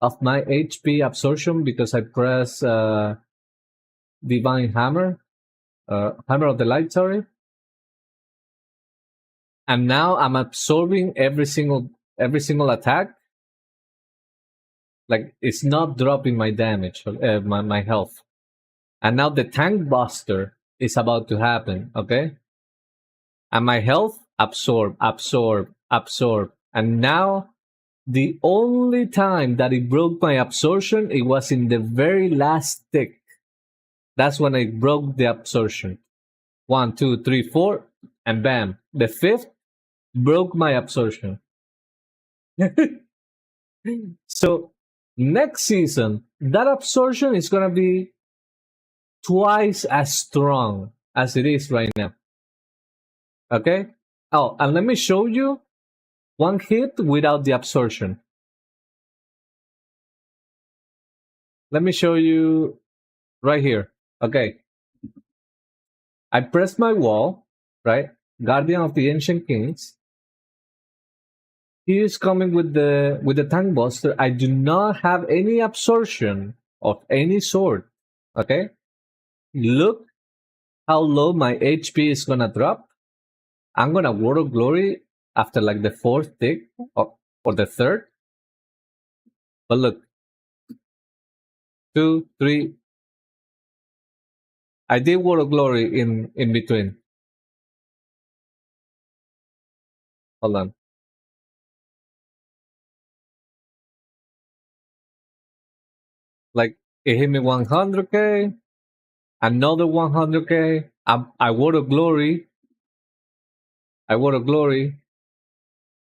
of my HP absorption because I press divine hammer, hammer of the light. Sorry. And now I'm absorbing every single attack. Like, it's not dropping my damage, my health. And now the tank buster is about to happen, okay? And my health absorb. And now the only time that it broke my absorption, it was in the very last tick. That's when I broke the absorption. 1, 2, 3, 4, and bam. The fifth broke my absorption. So next season, that absorption is gonna be twice as strong as it is right now. Okay? Oh, and let me show you one hit without the absorption. Let me show you right here. Okay. I press my wall, right? Guardian of the Ancient Kings. He is coming with the tank buster. I do not have any absorption of any sort. Okay? Look how low my HP is gonna drop. I'm gonna Word of Glory after like the fourth tick or the third. But look. 2, 3. I did Word of Glory in between. Hold on. Like, it hit me 100k, another 100k. I Word of Glory.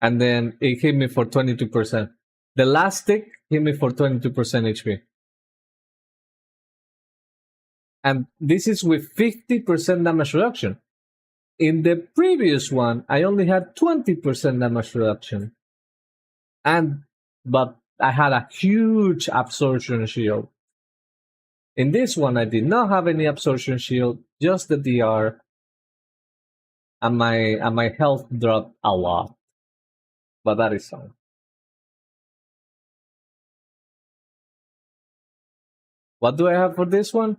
And then it hit me for 22%. The last tick hit me for 22% HP. And this is with 50% damage reduction. In the previous one, I only had 20% damage reduction. But I had a huge absorption shield. In this one, I did not have any absorption shield, just the DR. And my health dropped a lot. But that is all. What do I have for this one?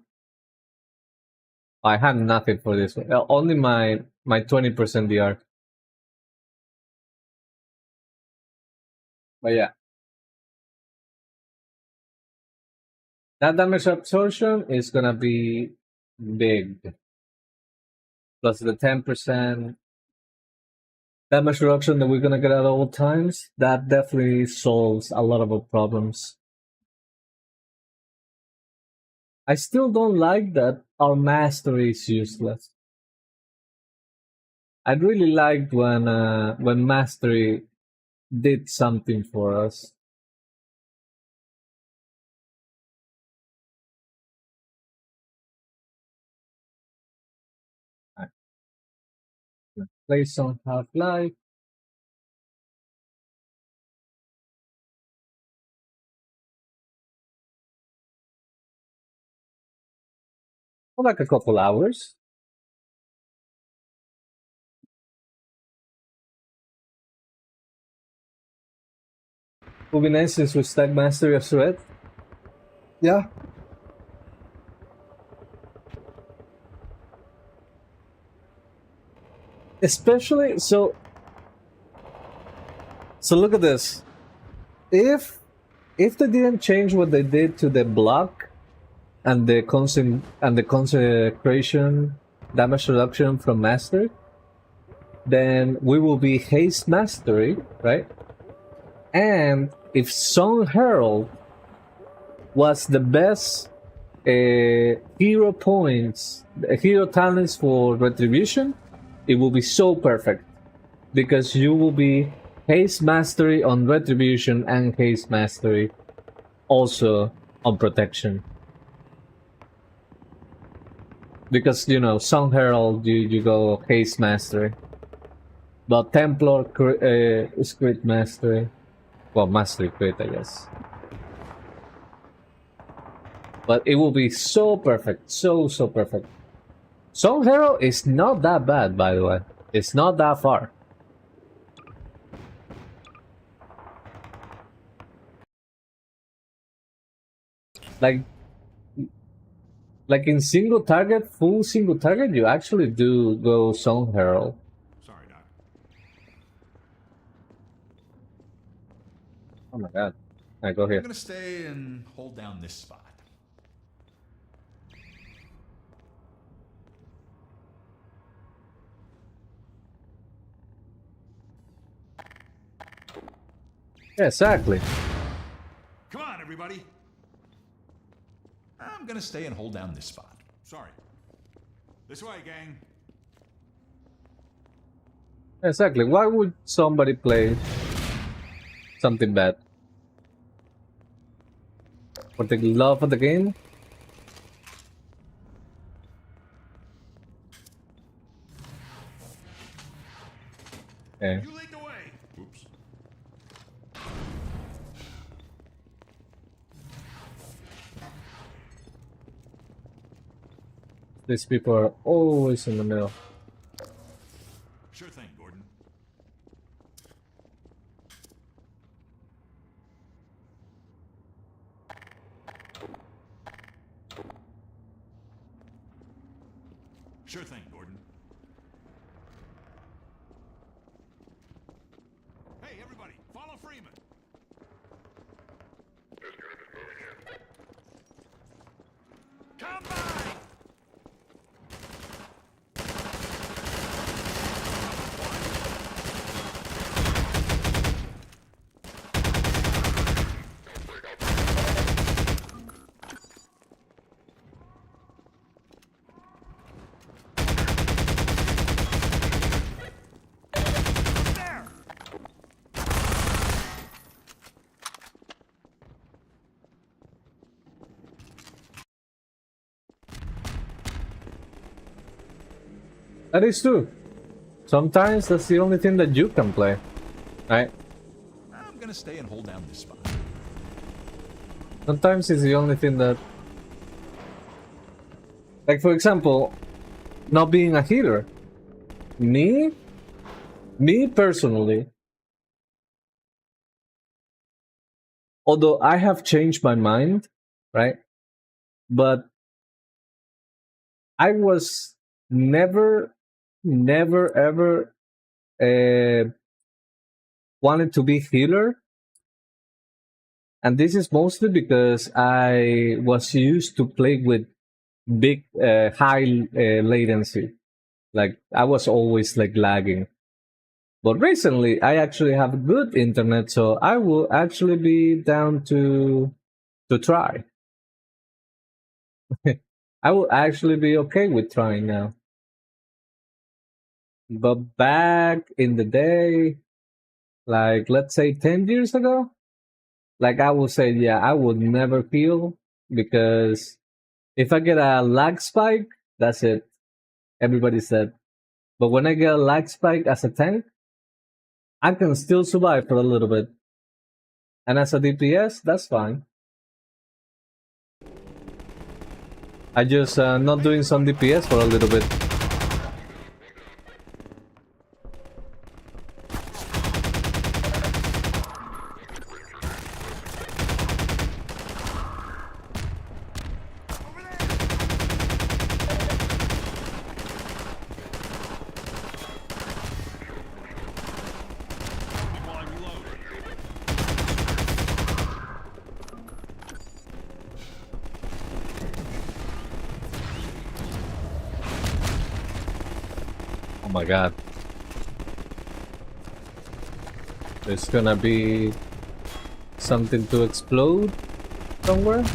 I have nothing for this one. Only my 20% DR. But yeah. That damage absorption is gonna be big. Plus the 10% damage reduction that we're gonna get at all times, that definitely solves a lot of our problems. I still don't like that our mastery is useless. I really liked when mastery did something for us. Play some Half-Life. For like a couple hours. Would be nice since we stack Mastery of Threat. Yeah. Especially so look at this. If they didn't change what they did to the block and the consecration damage reduction from Mastery, then we will be Haste Mastery, right? And if Song Herald was the best hero points, hero talents for Retribution, it will be so perfect. Because you will be Haste Mastery on Retribution and Haste Mastery also on Protection. Because, you know, Song Herald, you go Haste Mastery. But Templar is Crit, Mastery. Well, Mastery Crit, I guess. But it will be so perfect. So perfect. Song Hero is not that bad, by the way. It's not that far. Like in single target, full single target, you actually do go Song Herald. Sorry, Doc. Oh my god. Alright, go here. I'm gonna stay and hold down this spot. Yeah, exactly. Come on, everybody. I'm gonna stay and hold down this spot. Sorry. This way, gang. Exactly. Why would somebody play something bad? For the love of the game? Okay. You lead the way. Oops. These people are always in the middle. Sure thing, Gordon. Sure thing, Gordon. Hey, everybody, follow Freeman. Come by! There! That is true. Sometimes that's the only thing that you can play. Right? I'm gonna stay and hold down this spot. Sometimes it's the only thing that... Like, for example, not being a healer. Me personally, although I have changed my mind, right? But I was never ever wanted to be healer. And this is mostly because I was used to play with big, high latency. Like, I was always like lagging. But recently, I actually have good internet, so I will actually be down to try. I will actually be okay with trying now. But back in the day, like let's say 10 years ago, like I would say, yeah, I would never heal because if I get a lag spike, that's it. Everybody's dead. But when I get a lag spike as a tank, I can still survive for a little bit. And as a DPS, that's fine. I just not doing some DPS for a little bit. While I reload. Oh my god. There's gonna be something to explode somewhere. Up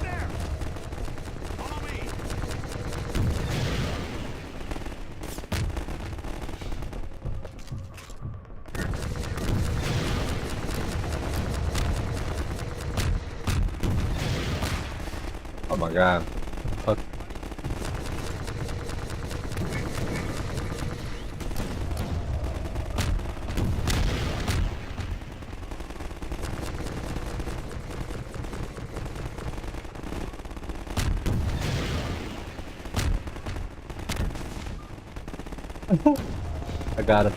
there! Follow me! Oh my god. Fuck. I got it.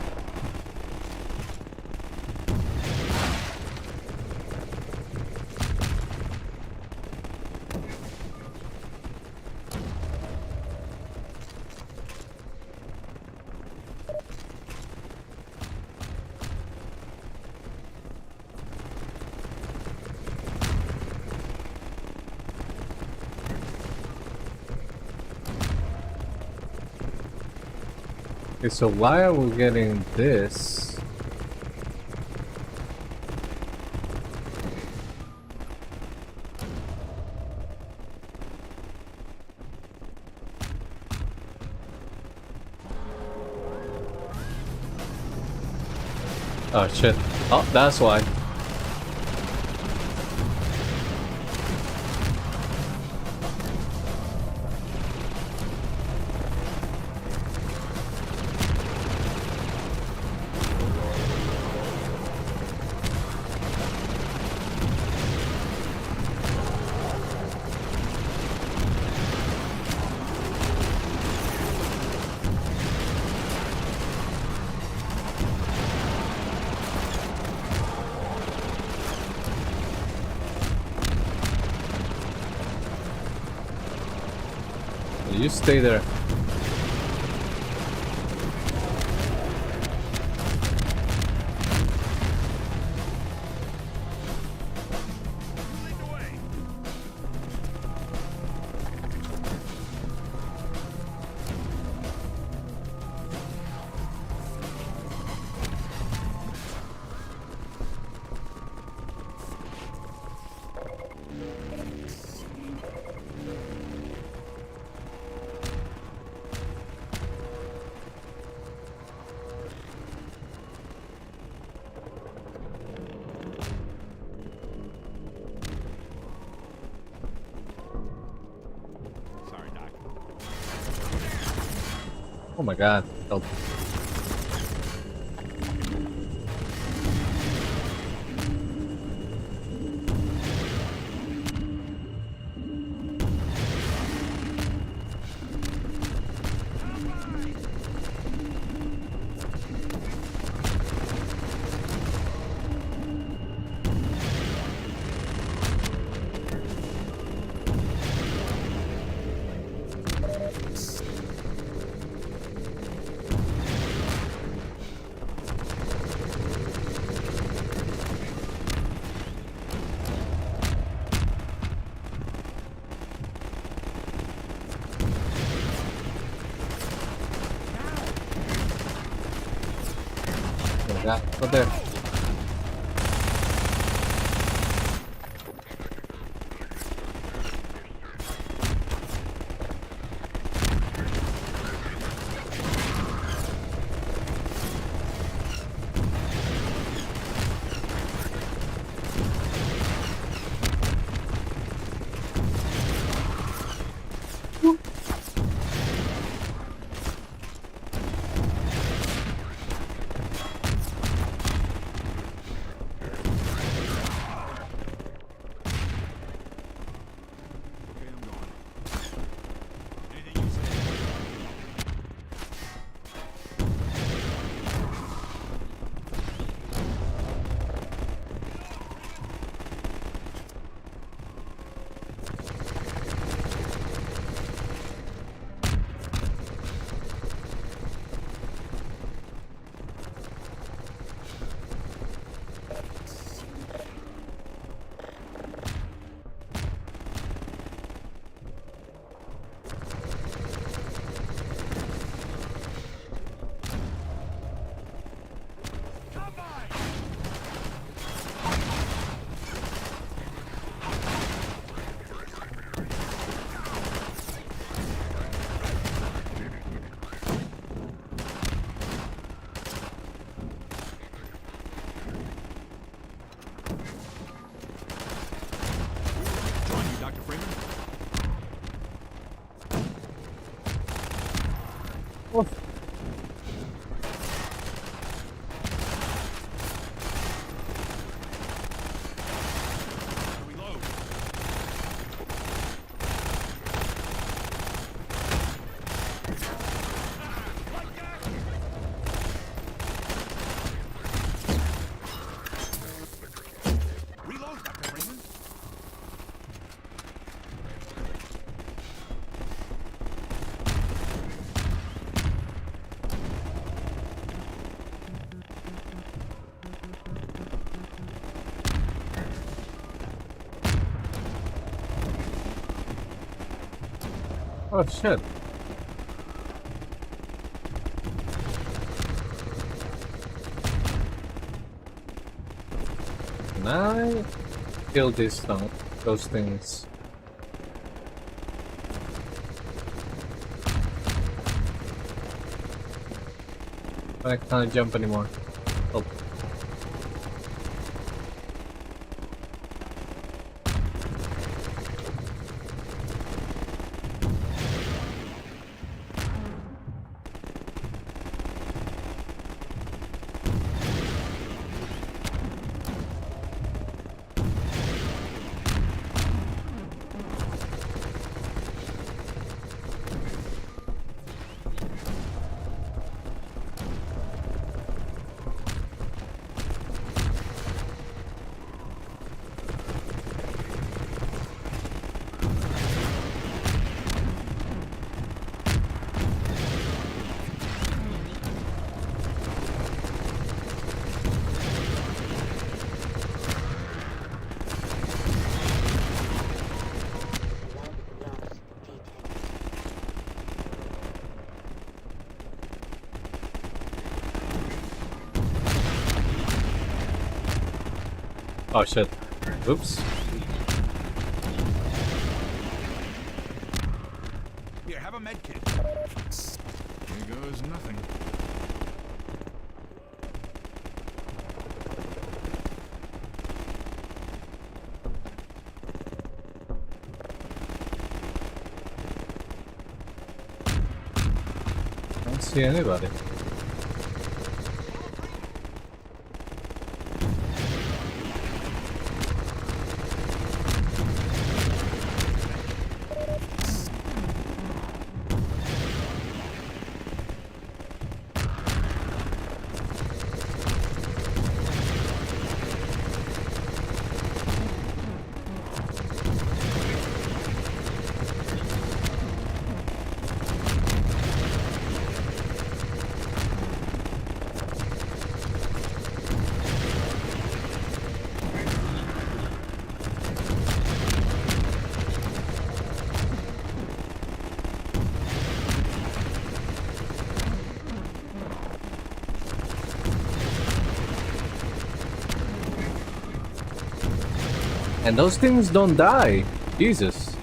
Okay, so why are we getting this? Oh shit. Oh, that's why. You stay there. Sorry, Doc. Oh my god. Help. Oh my god. Go there. Okay, I'm going. Anything you say? Join you, Dr. Freeman. Oh. Reload. Oh shit. Can I kill those things? I can't jump anymore. Oh. Oh shit. Oops. Here, have a med kit. Here goes nothing. I don't see anybody. And those things don't die. Jesus.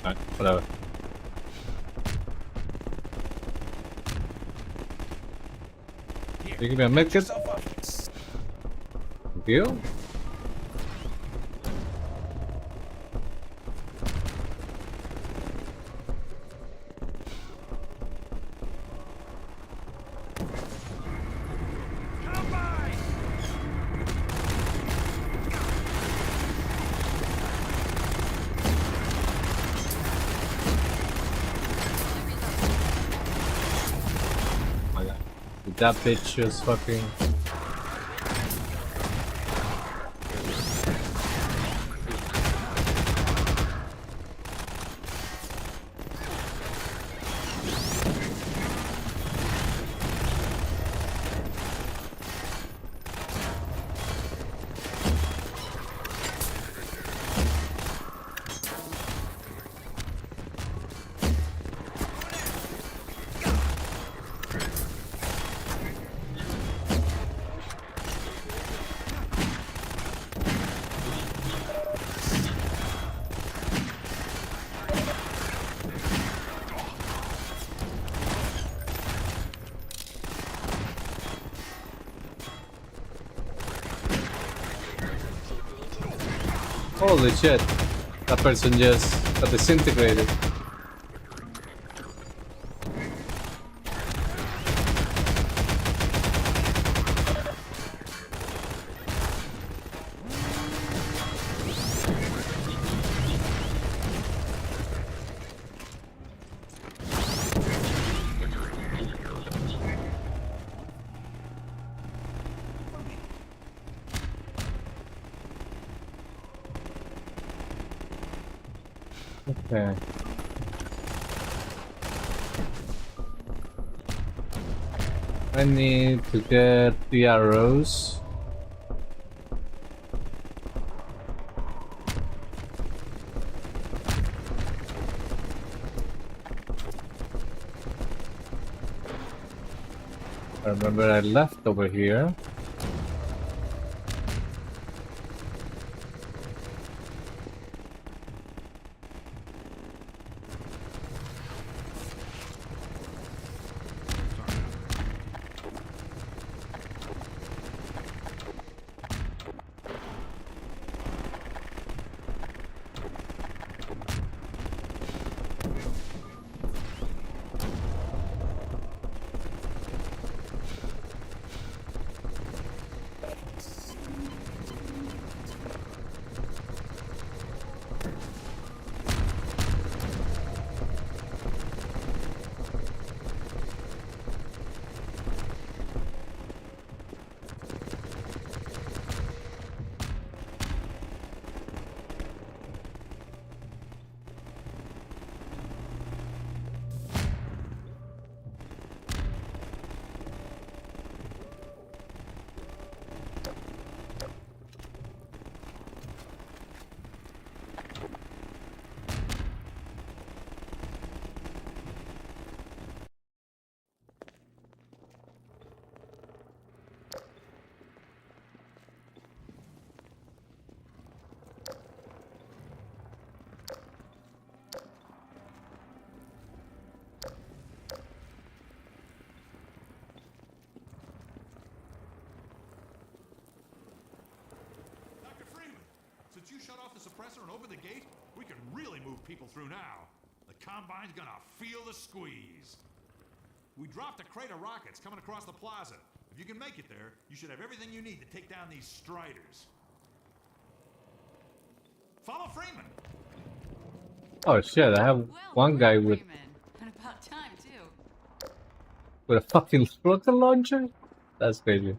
Alright, whatever. You give me a medkit? Deal? Oh my god. That bitch just fucking... Holy shit. That person just got disintegrated. Okay. I need to get the arrows. I remember I left over here. Dr. Freeman, since you shut off the suppressor and opened the gate, we can really move people through now. The Combine's gonna feel the squeeze. We dropped a crate of rockets coming across the plaza. If you can make it there, you should have everything you need to take down these Striders. Follow Freeman. Oh shit, I have one guy with And about time too. a fucking rocket launcher? That's crazy.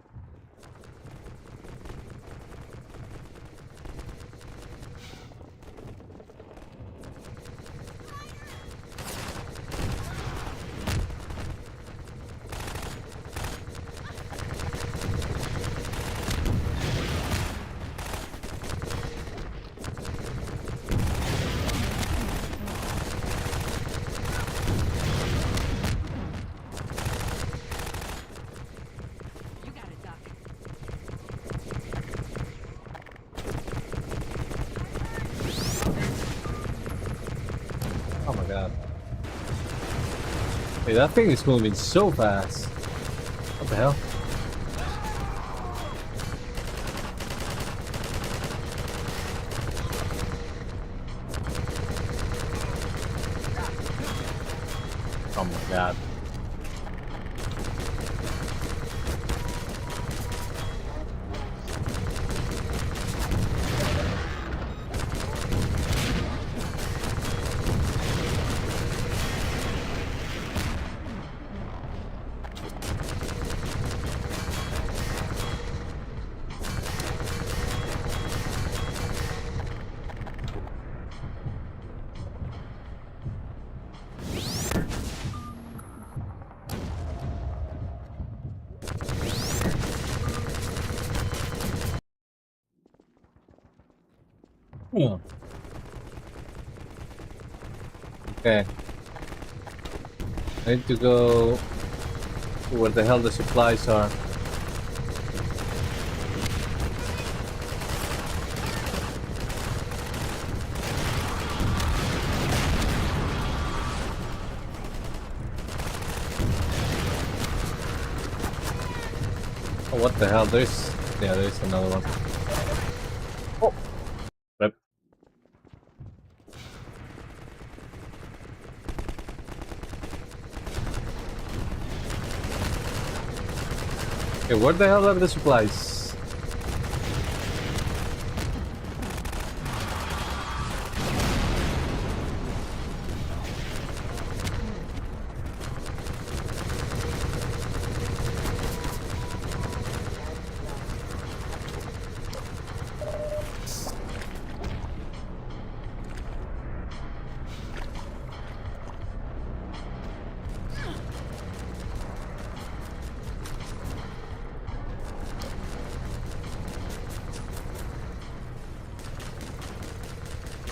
You got it, Doc. Oh my god. Hey, that thing is moving so fast. What the hell? Oh my god. Hmm. Okay. I need to go where the hell the supplies are. Oh, what the hell? There's another one. Oh, rip. Okay, where the hell are the supplies?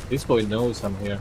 This boy knows I'm here.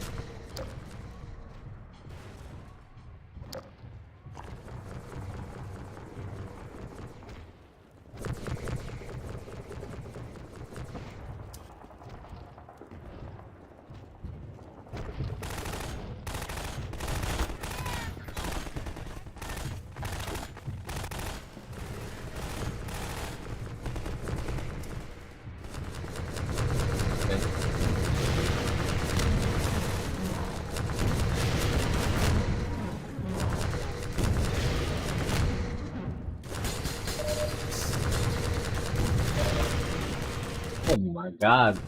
Oh my god.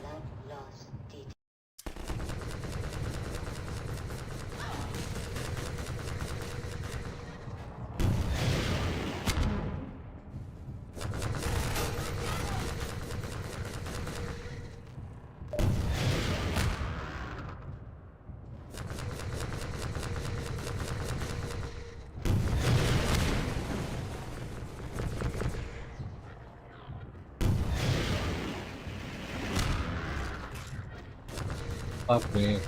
Blood loss data. Fuck me.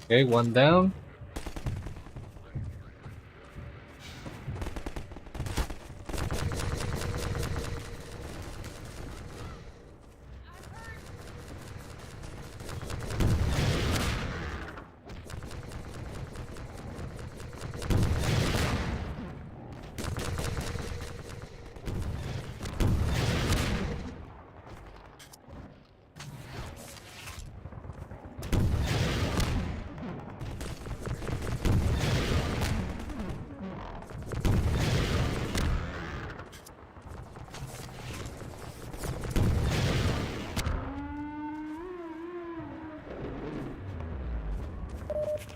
Okay, one down.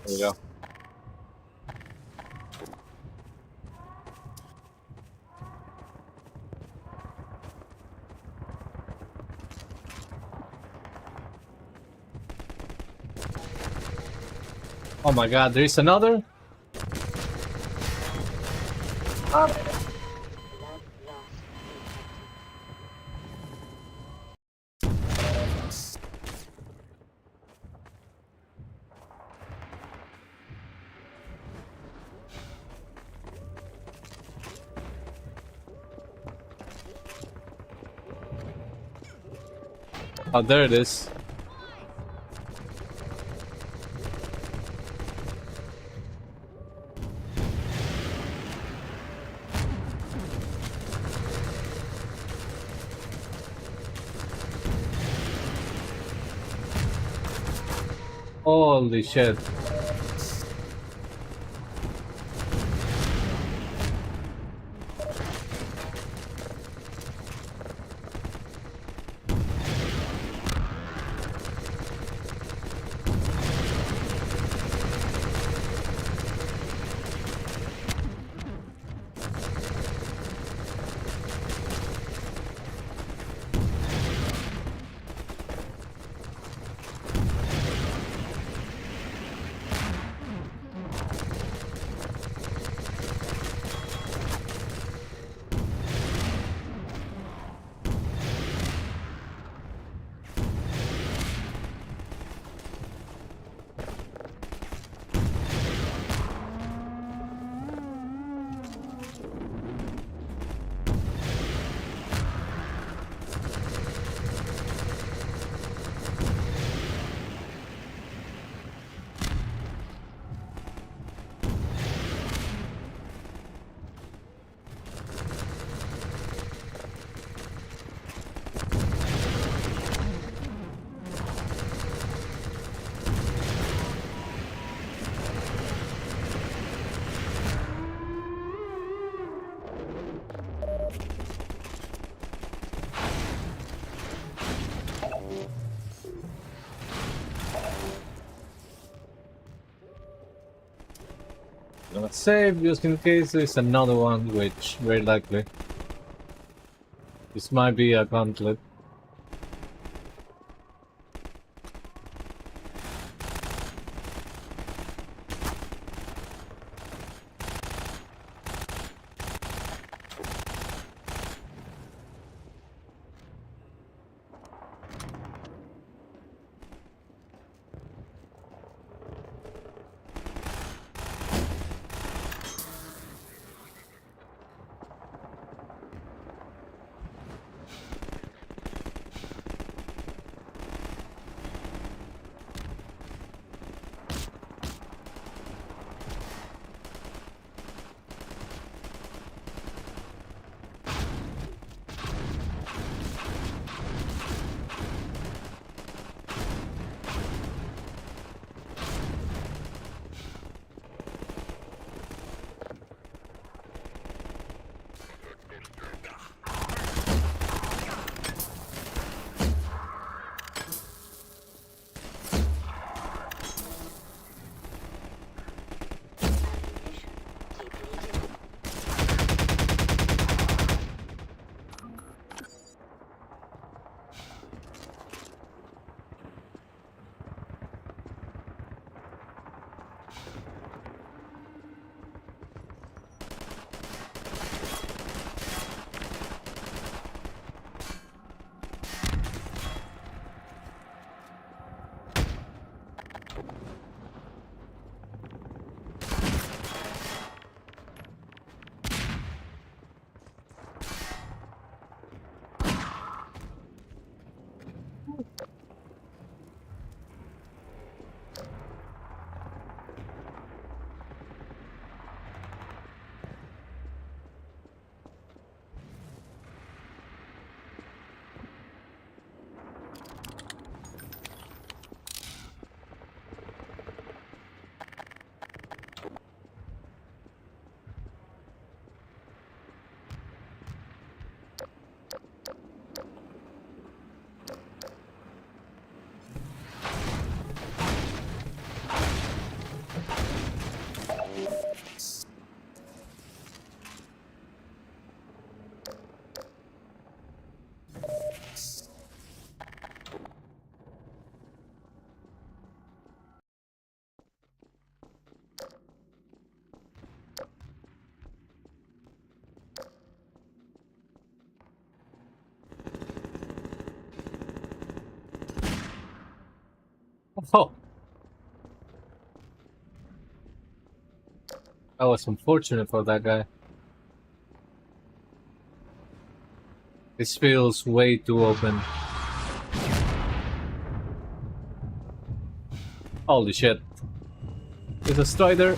There we go. Oh my god, there is another? Blood loss detected. Oh, there it is. Holy shit. not save just in case there's another one, which very likely. This might be a gauntlet. Oh, that was unfortunate for that guy. This feels way too open. Holy shit. There's a strider.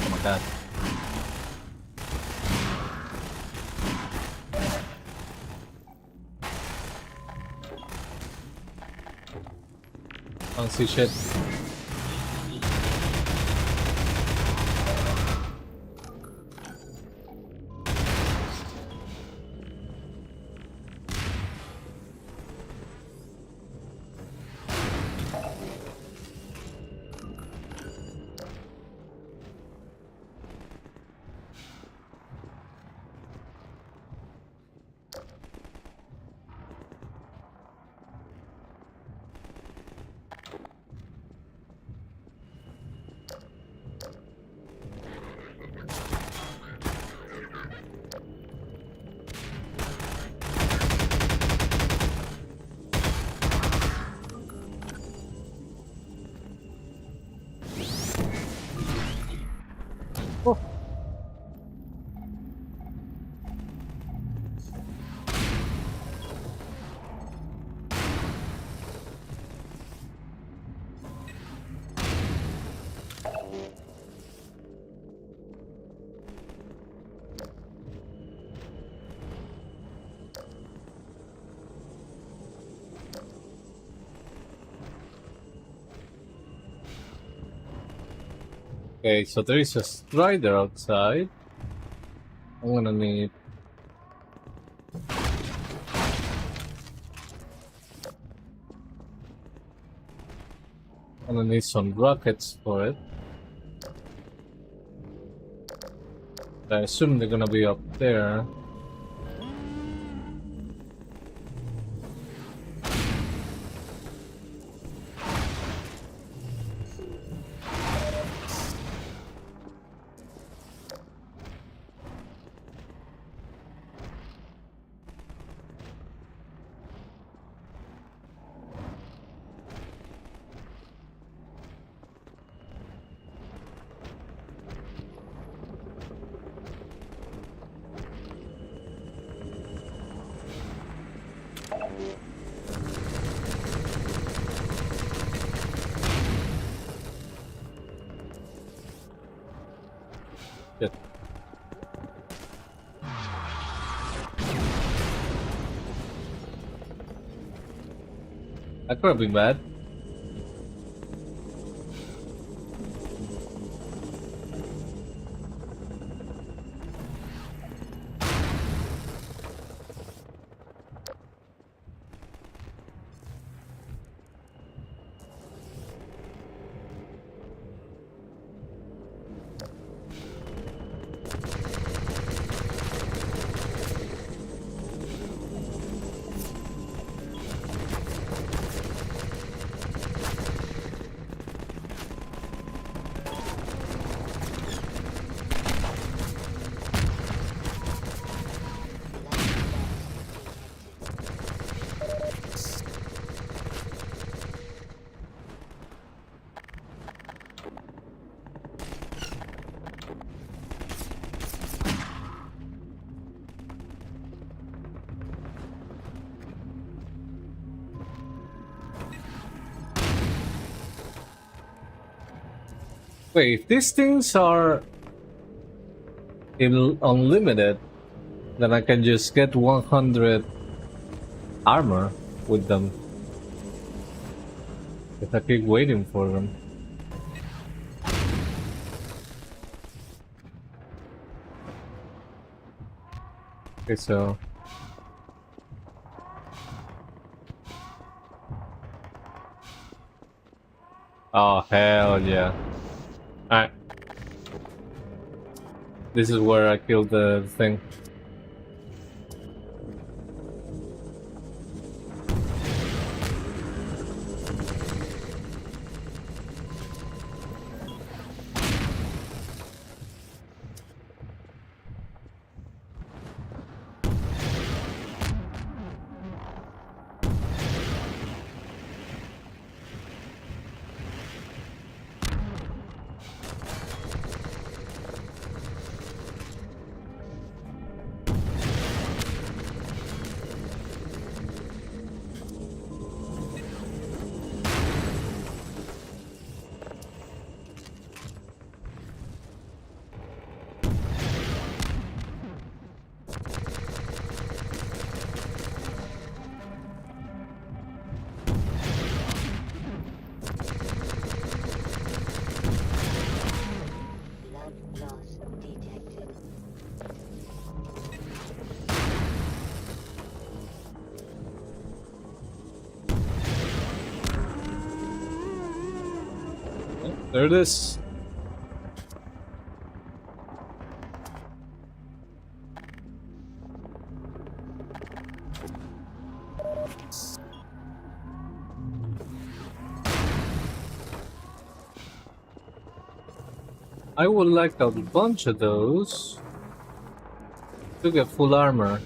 Oh my god. I don't see shit. Okay, so there is a strider outside. I'm gonna need. I'm gonna need some rockets for it. I assume they're gonna be up there. Shit. That could have been bad. Wait, if these things are unlimited, then I can just get 100 armor with them. If I keep waiting for them. Okay, so... Oh, hell yeah. Alright. This is where I killed the thing. Blood loss detected. There it is. I would like a bunch of those to get full armor.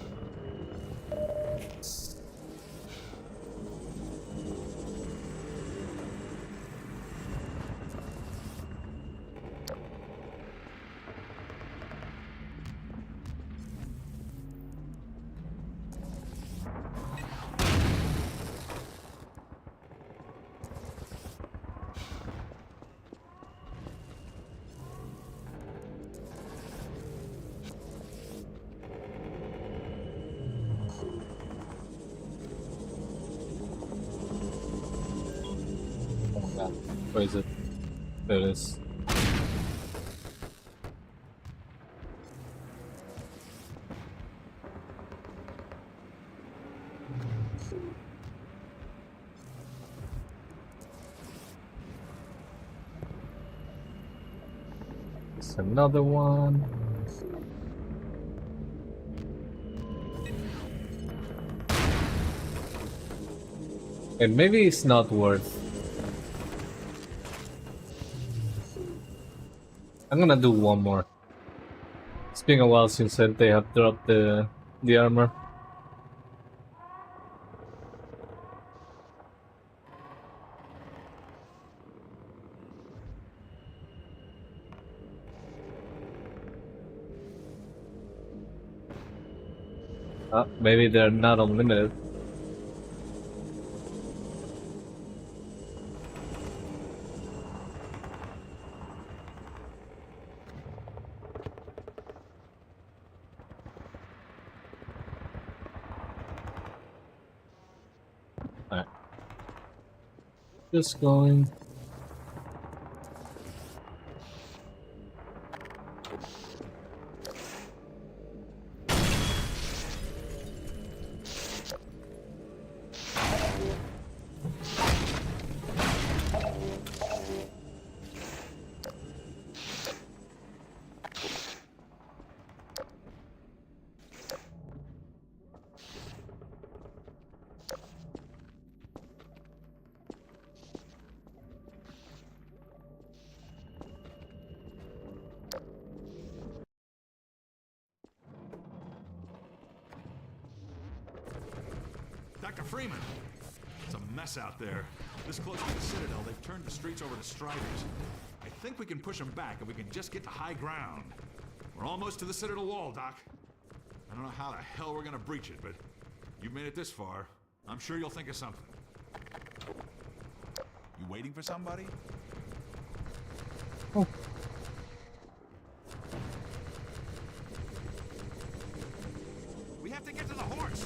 Oh my god, where is it? There it is. There's another one. And maybe it's not worth. I'm gonna do one more. It's been a while since they have dropped the armor. Maybe they're not unlimited. Alright. Just going. Dr. Freeman! It's a mess out there. This close to the Citadel, they've turned the streets over to Striders. I think we can push them back if we can just get to high ground. We're almost to the Citadel wall, Doc. I don't know how the hell we're gonna breach it, but you've made it this far. I'm sure you'll think of something. You waiting for somebody? Oh. We have to get to the horse!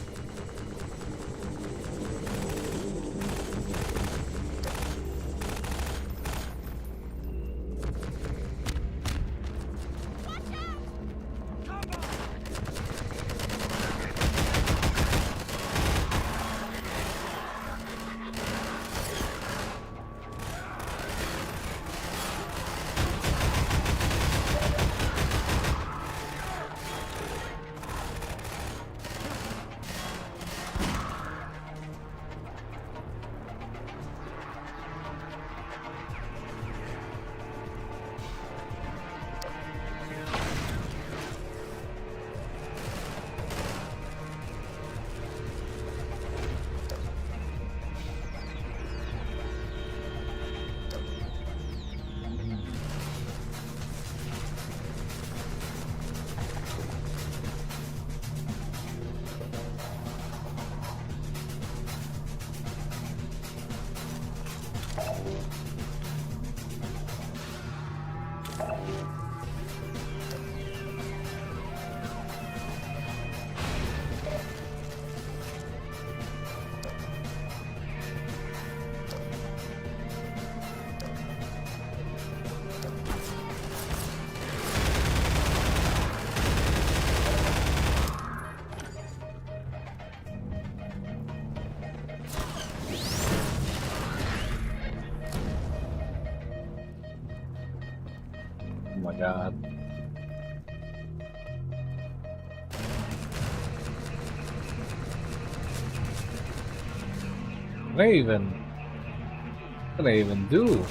Oh my god. What can I even do?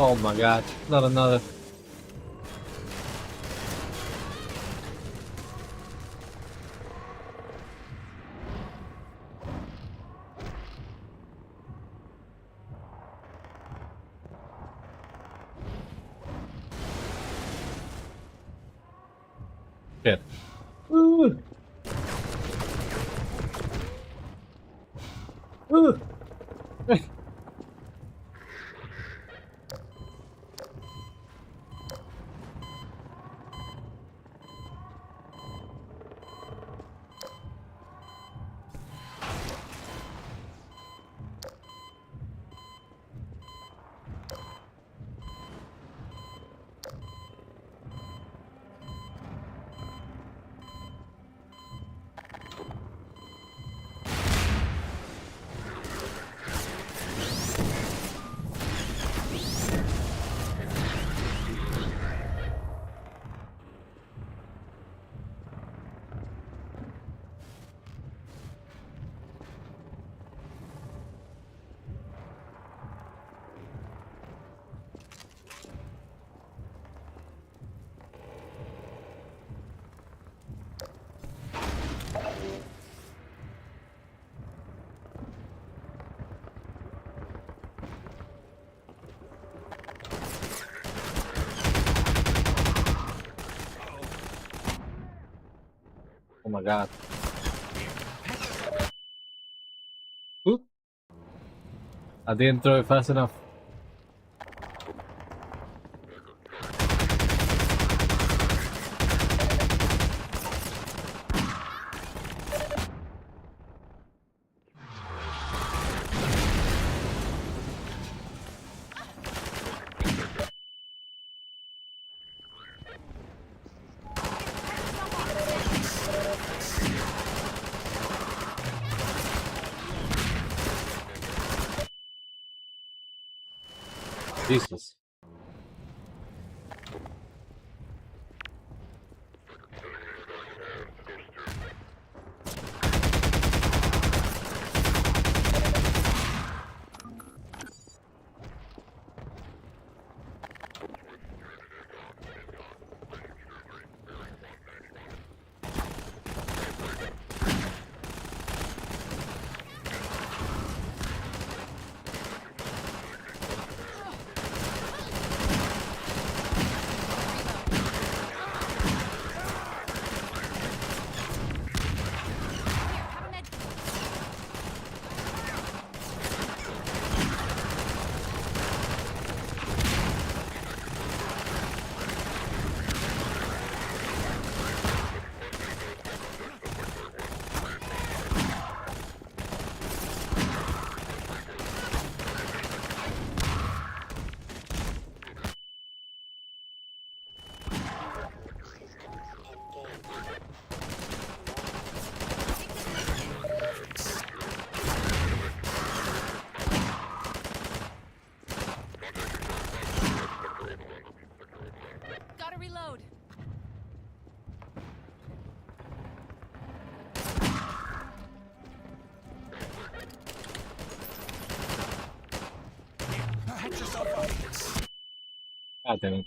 Oh my god, not another. Shit. Ooh. Ooh. Oh my god. Ooh. I didn't throw it fast enough. Jesus. Gotta reload. God damn it.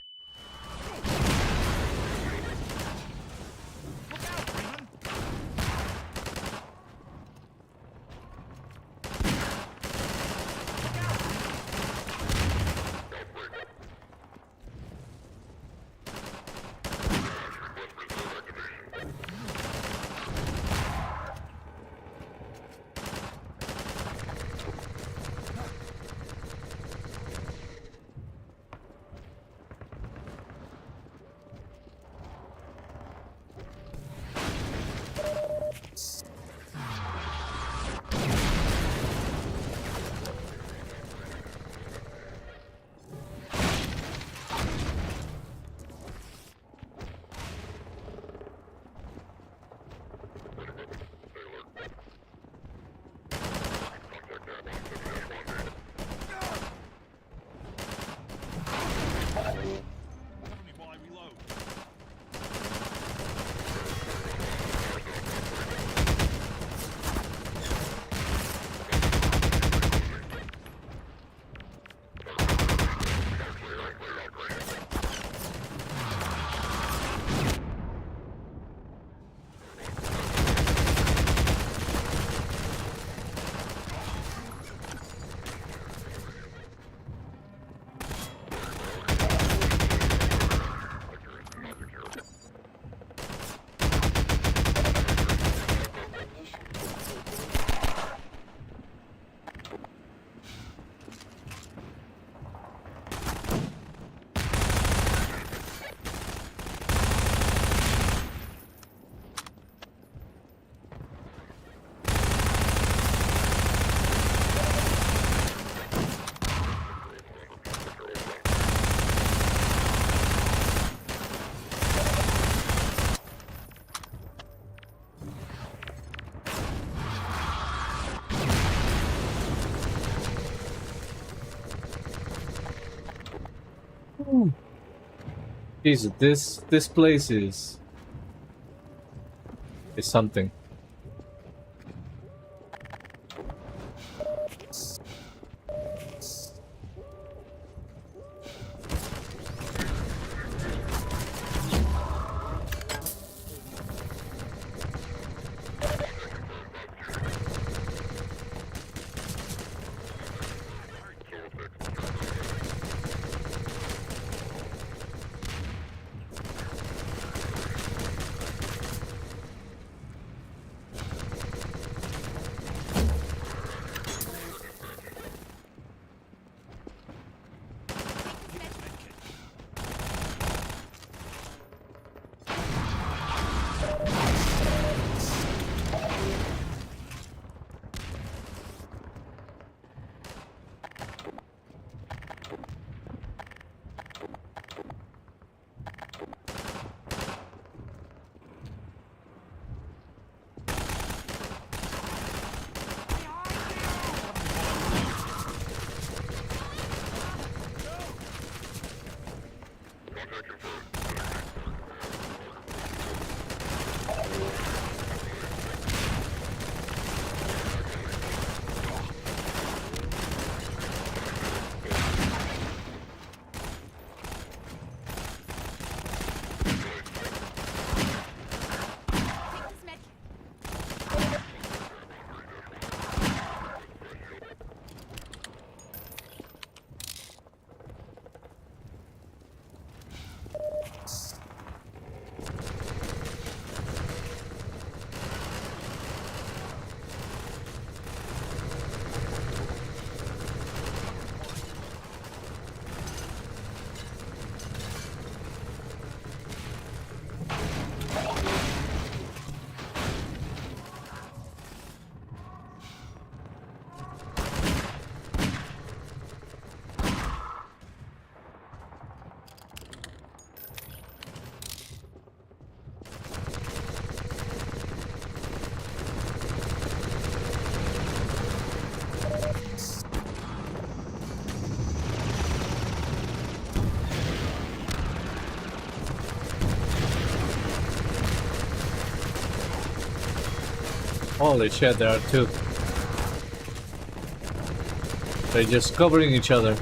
Jesus, this place is something. Take this med. Holy shit, there are two. They're just covering each other.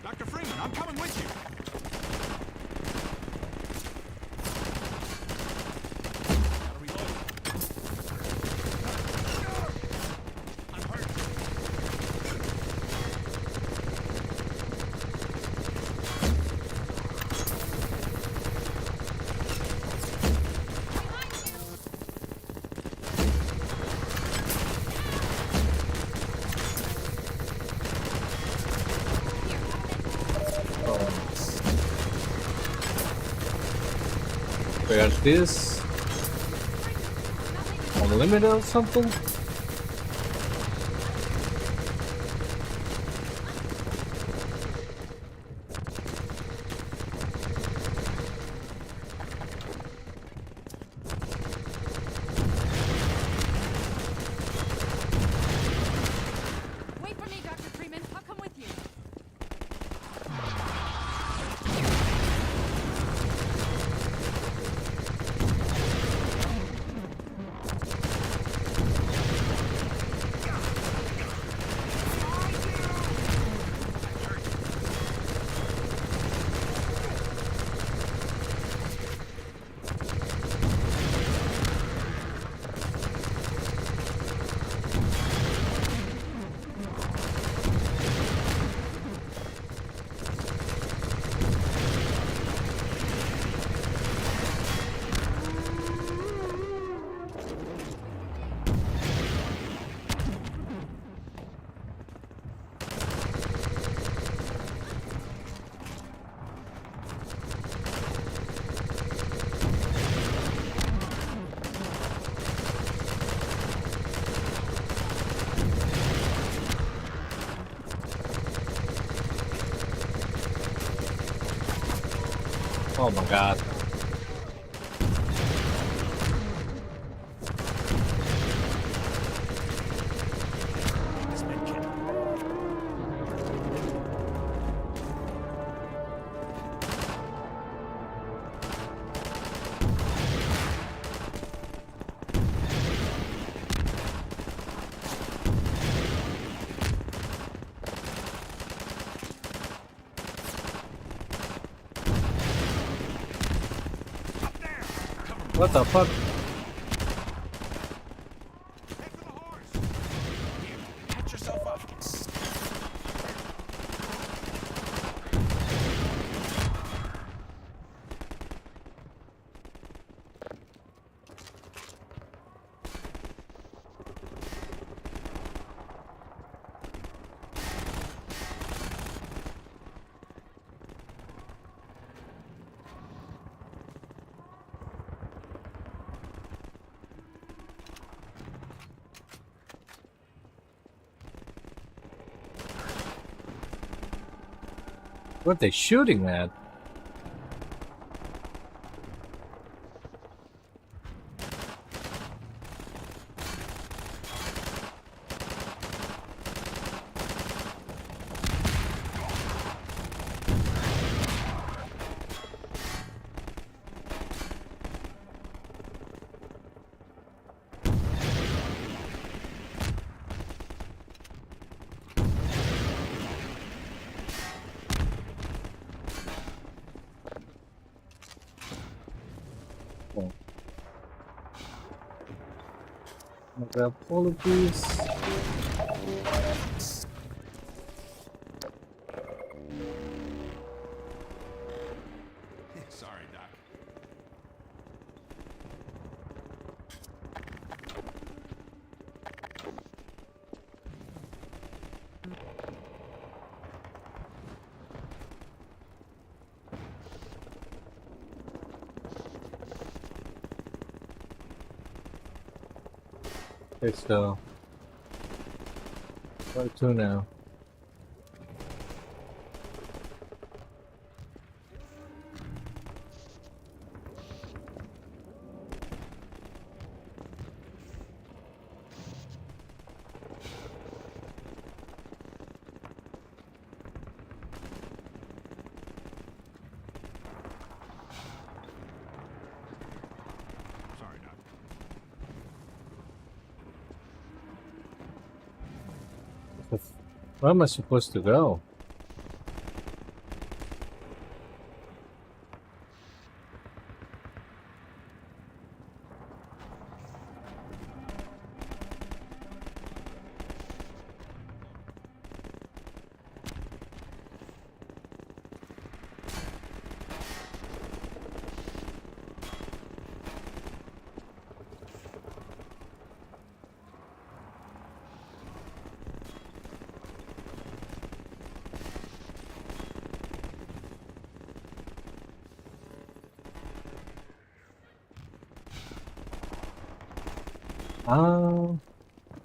Dr. Freeman, I'm coming with you. Gotta reload. I'm hurt. Where is this? Unlimited or something? Wait for me, Dr. Freeman. I'll come with you. Oh my god. This med kit. What the fuck? Head for the horse. Catch yourself up. What are they shooting at? Oh. I'll grab all of these. Sorry, Doc. Okay, so where to now? Sorry, Doc. Where am I supposed to go?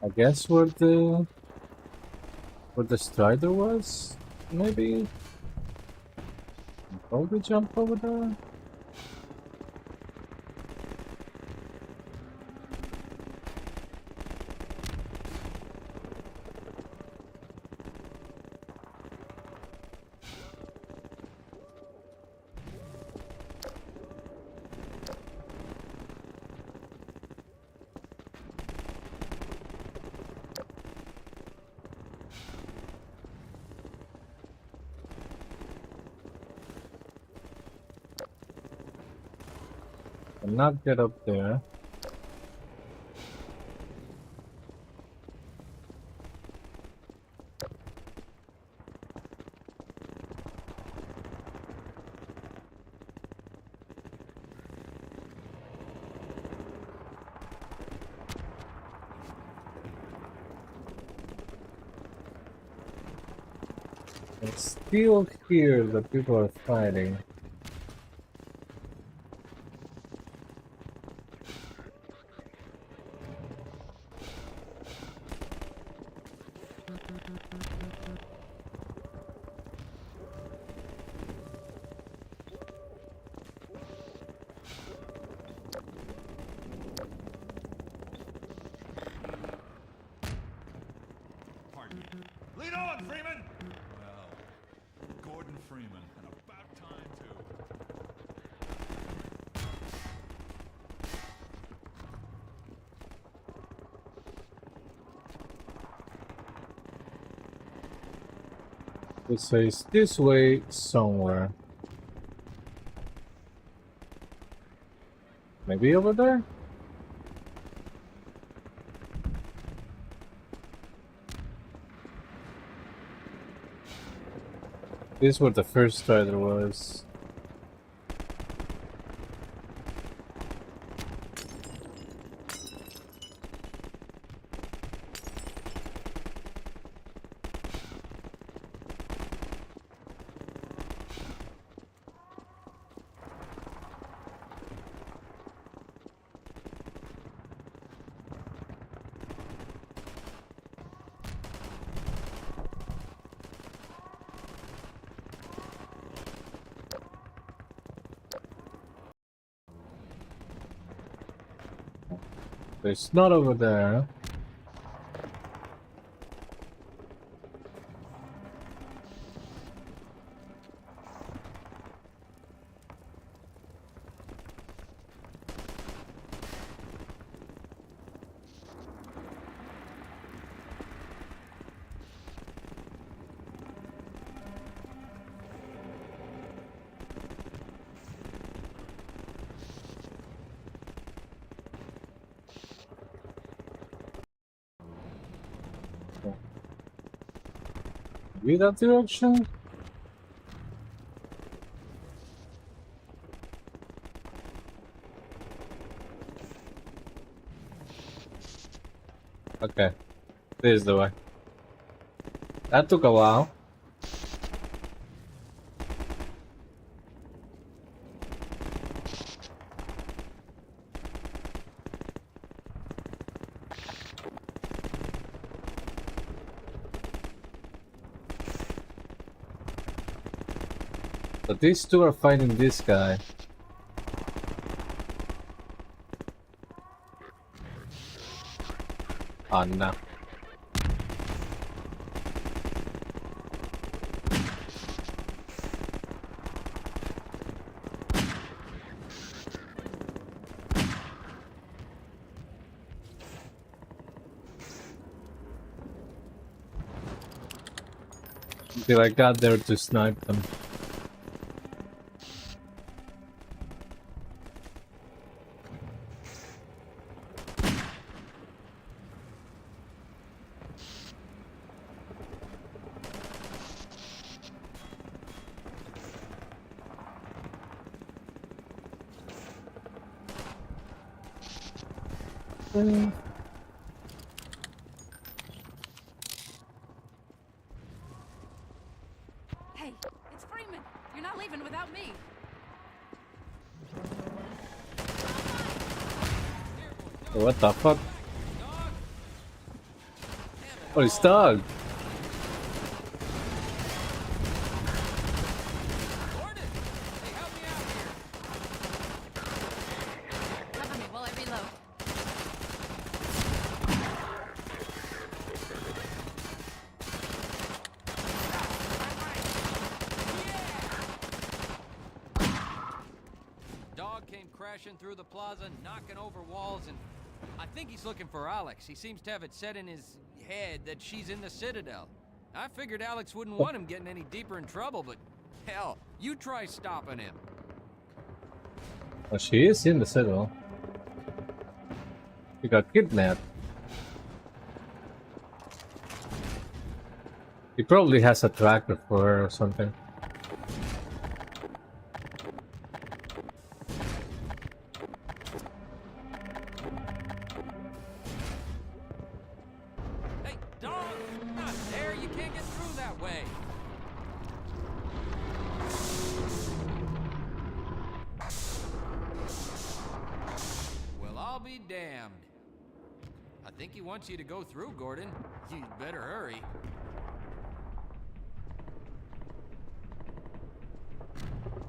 I guess where the strider was? Maybe? Probably jump over there? Cannot get up there. It's still here that people are fighting. on, Freeman! Well, Gordon Freeman, and about time, too. It says this way somewhere. Maybe over there? This is where the first strider was. It's not over there. Maybe that direction? Okay, this is the way. That took a while. But these two are fighting this guy. Oh no. Until I got there to snipe them. Hey, it's Freeman. You're not leaving without me. What the fuck? Oh, it's dog. Cover me while I reload. Dog came crashing through the plaza, knocking over walls, and I think he's looking for Alex. He seems to have it set in his head that she's in the Citadel. I figured Alex wouldn't want him getting any deeper in trouble, but hell, you try stopping him. Oh, she is in the Citadel. She got kidnapped. He probably has a tracker for her or something. Hey, dog! Not there! You can't get through that way! Well, I'll be damned. I think he wants you to go through, Gordon. You'd better hurry.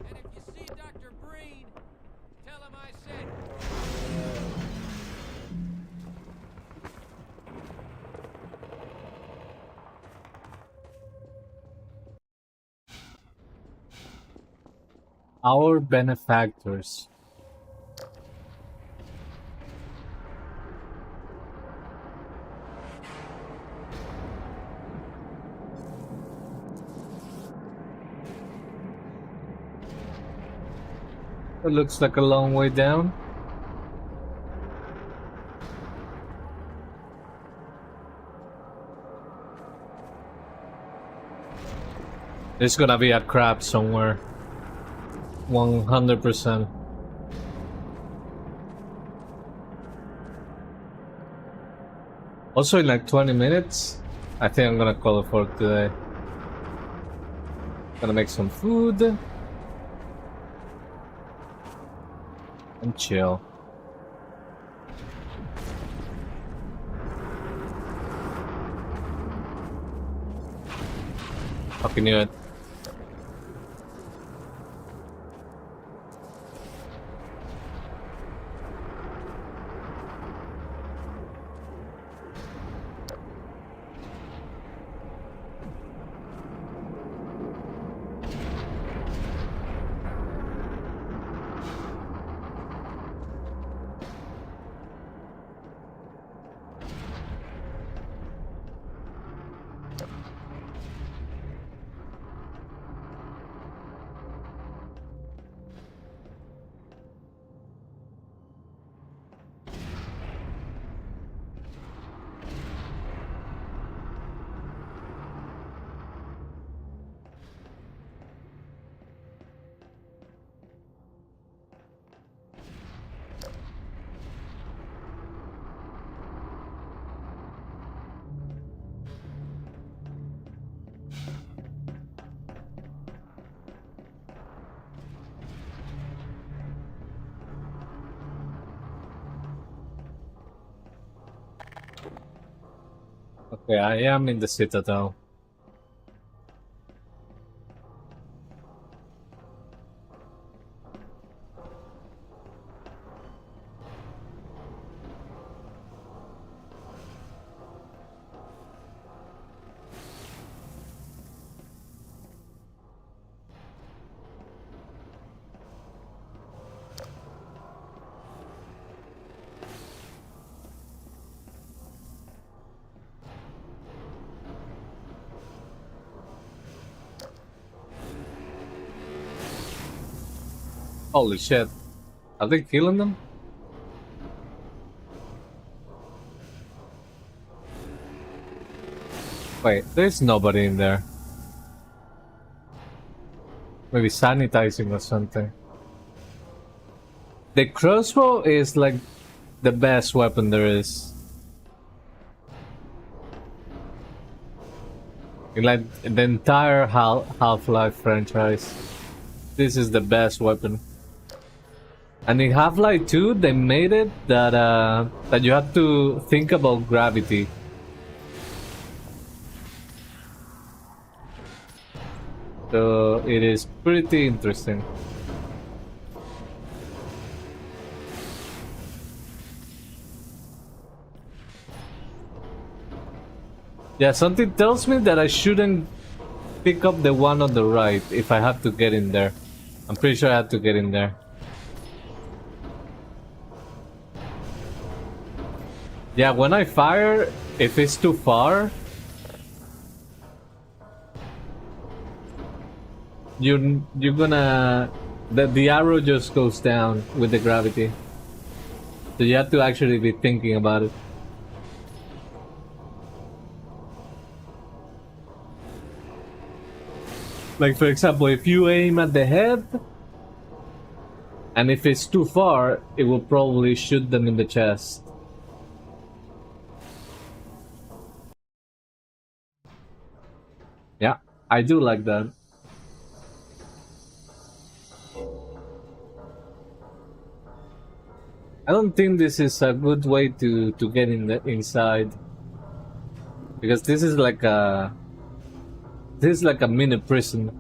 And if you see Dr. Breen, tell him I said... Our benefactors. It looks like a long way down. There's gonna be a crab somewhere. 100%. Also, in like 20 minutes, I think I'm gonna call it for today. Gonna make some food and chill. Fucking knew it. Okay, I am in the Citadel. Holy shit. Are they killing them? Wait, there's nobody in there. Maybe sanitizing or something. The crossbow is like the best weapon there is. In like the entire Half-Life franchise, this is the best weapon. And in Half-Life 2, they made it that that you have to think about gravity. So it is pretty interesting. Yeah, something tells me that I shouldn't pick up the one on the right if I have to get in there. I'm pretty sure I have to get in there. Yeah, when I fire, if it's too far, you're gonna the arrow just goes down with the gravity. So you have to actually be thinking about it. Like, for example, if you aim at the head, and if it's too far, it will probably shoot them in the chest. Yeah, I do like that. I don't think this is a good way to get in the inside, because this is like a mini prison.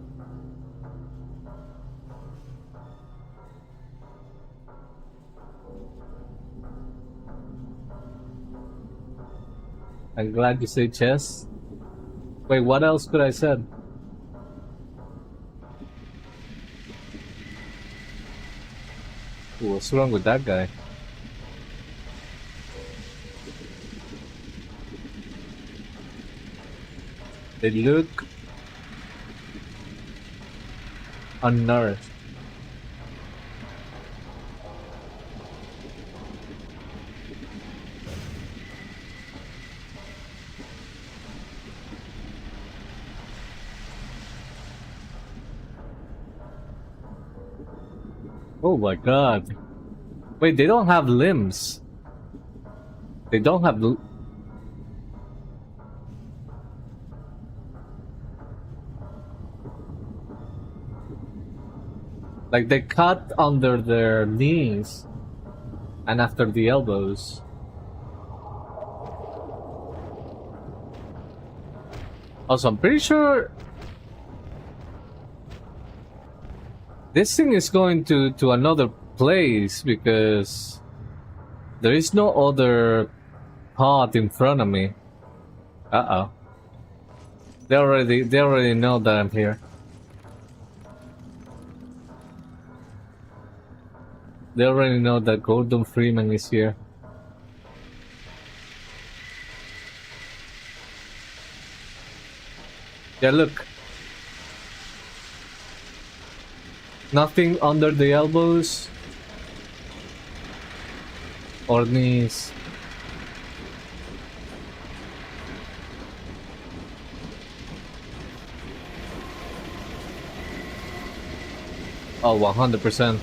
I'm glad you say chess. Wait, what else could I said? what's wrong with that guy? They look unnerved. Oh my god. Wait, they don't have limbs. They don't have... Like, they cut under their knees and after the elbows. Also, I'm pretty sure this thing is going to another place because there is no other pod in front of me. Uh-oh. They already know that I'm here. They already know that Gordon Freeman is here. Yeah, look. Nothing under the elbows or knees. Oh, 100%.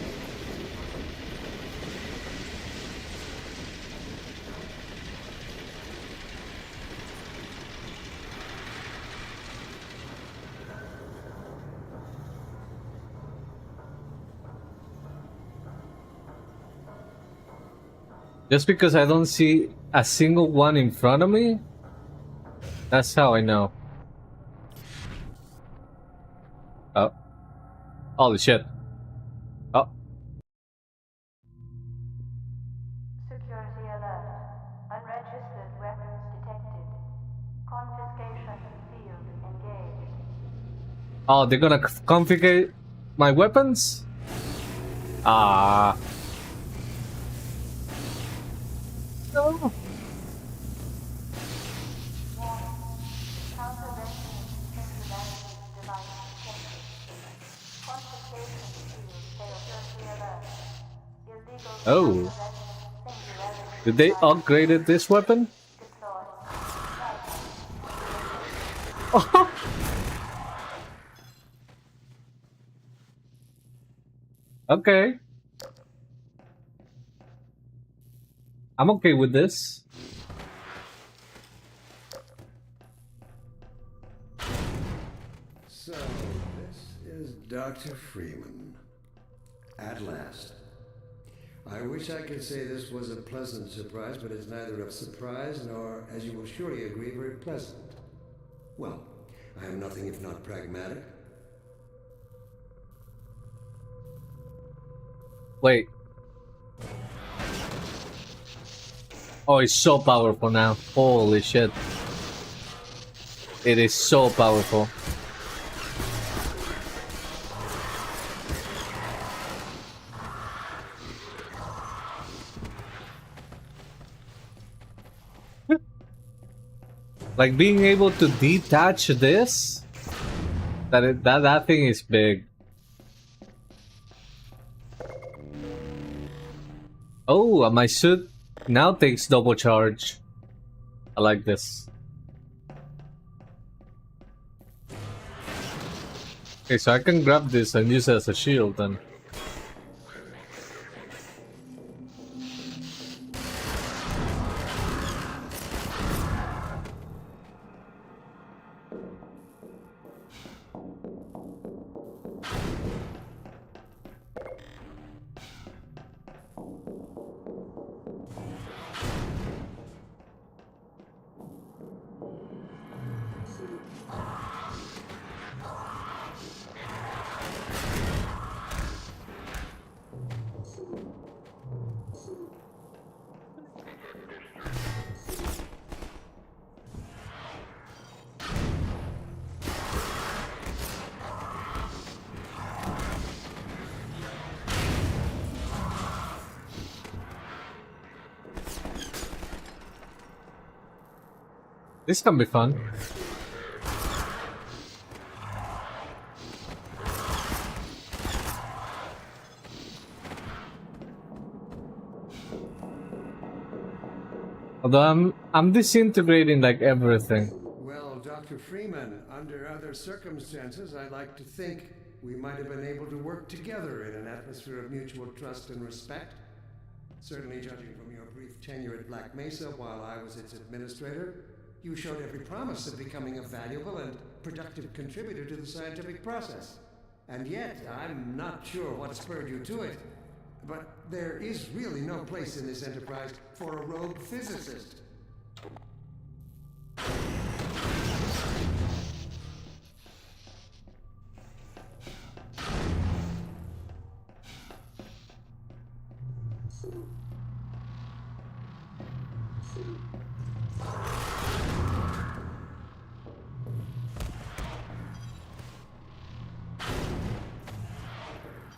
Just because I don't see a single one in front of me, that's how I know. Oh. Holy shit. Oh. Security alert. Unregistered weapons detected. Confiscation field engaged. Oh, they're gonna confiscate my weapons? Ah. No. Countervention singularity device detected. Confiscation field security alert. Illegal Oh. countervention singularity Did they device upgrade this weapon? deployed. Okay. I'm okay with this. So, this is Dr. Freeman. At last. I wish I could say this was a pleasant surprise, but it's neither a surprise nor, as you will surely agree, very pleasant. Well, I am nothing if not pragmatic. Wait. Oh, it's so powerful now. Holy shit. It is so powerful. Like being able to detach this, that thing is big. Oh, my suit now takes double charge. I like this. Okay, so I can grab this and use it as a shield then. This can be fun. Although I'm disintegrating like everything. Well, Dr. Freeman, under other circumstances, I'd like to think we might have been able to work together in an atmosphere of mutual trust and respect. Certainly, judging from your brief tenure at Black Mesa while I was its administrator, you showed every promise of becoming a valuable and productive contributor to the scientific process. And yet, I'm not sure what spurred you to it. But there is really no place in this enterprise for a rogue physicist.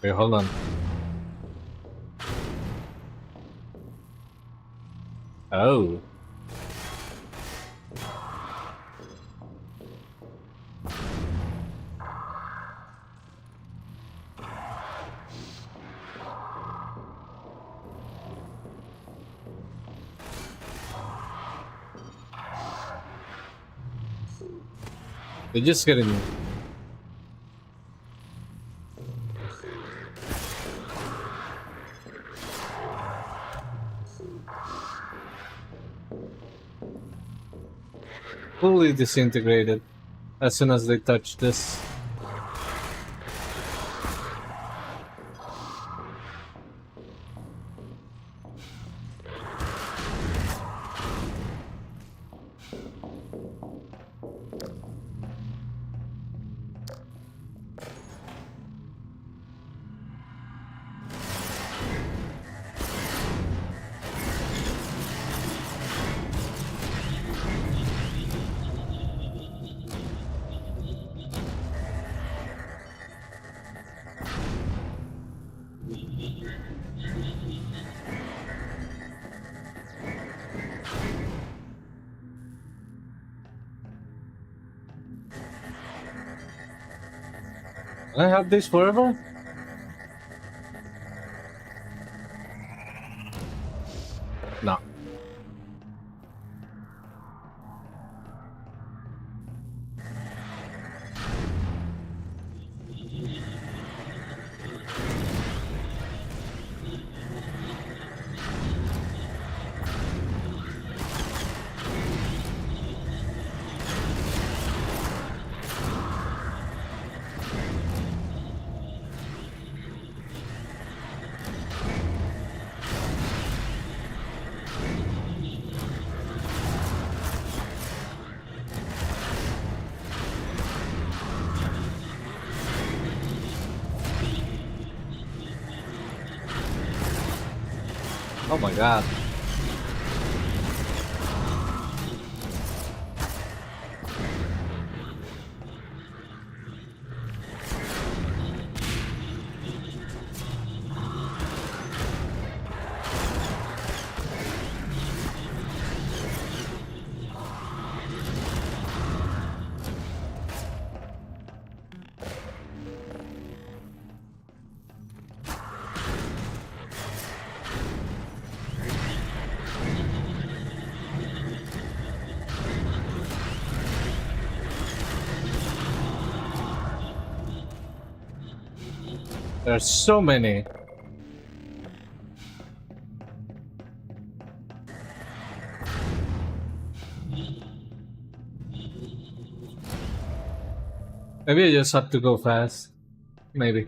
Wait, hold on. Oh. They're just getting... fully disintegrated as soon as they touch this. Can I have this forever? No. Oh my god. There's so many. Maybe I just have to go fast. Maybe.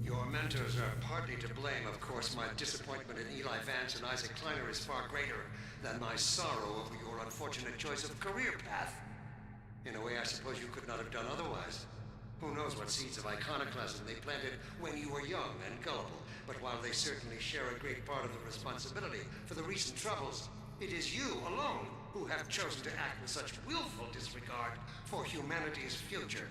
Your mentors are partly to blame, of course. My disappointment in Eli Vance and Isaac Kleiner is far greater than my sorrow over your unfortunate choice of career path. In a way, I suppose you could not have done otherwise. Who knows what seeds of iconoclasm they planted when you were young and gullible, but while they certainly share a great part of the responsibility for the recent troubles, it is you alone who have chosen to act with such willful disregard for humanity's future.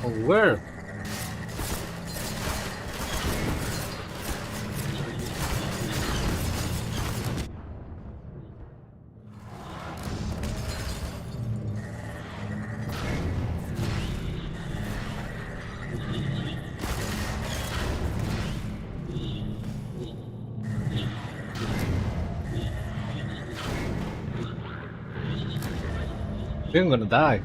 Oh, where? I think I'm gonna die.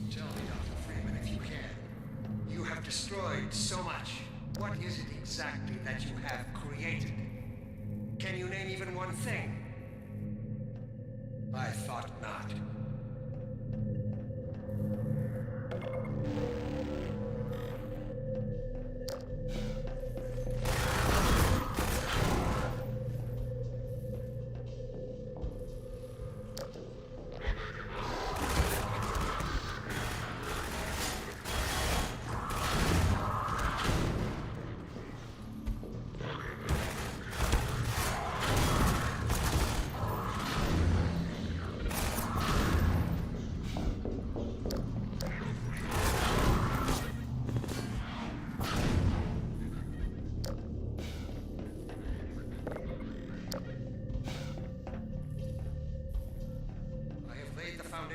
Tell me, Dr. Freeman, if you can. You have destroyed so much. What is it exactly that you have created? Can you name even one thing? I thought not.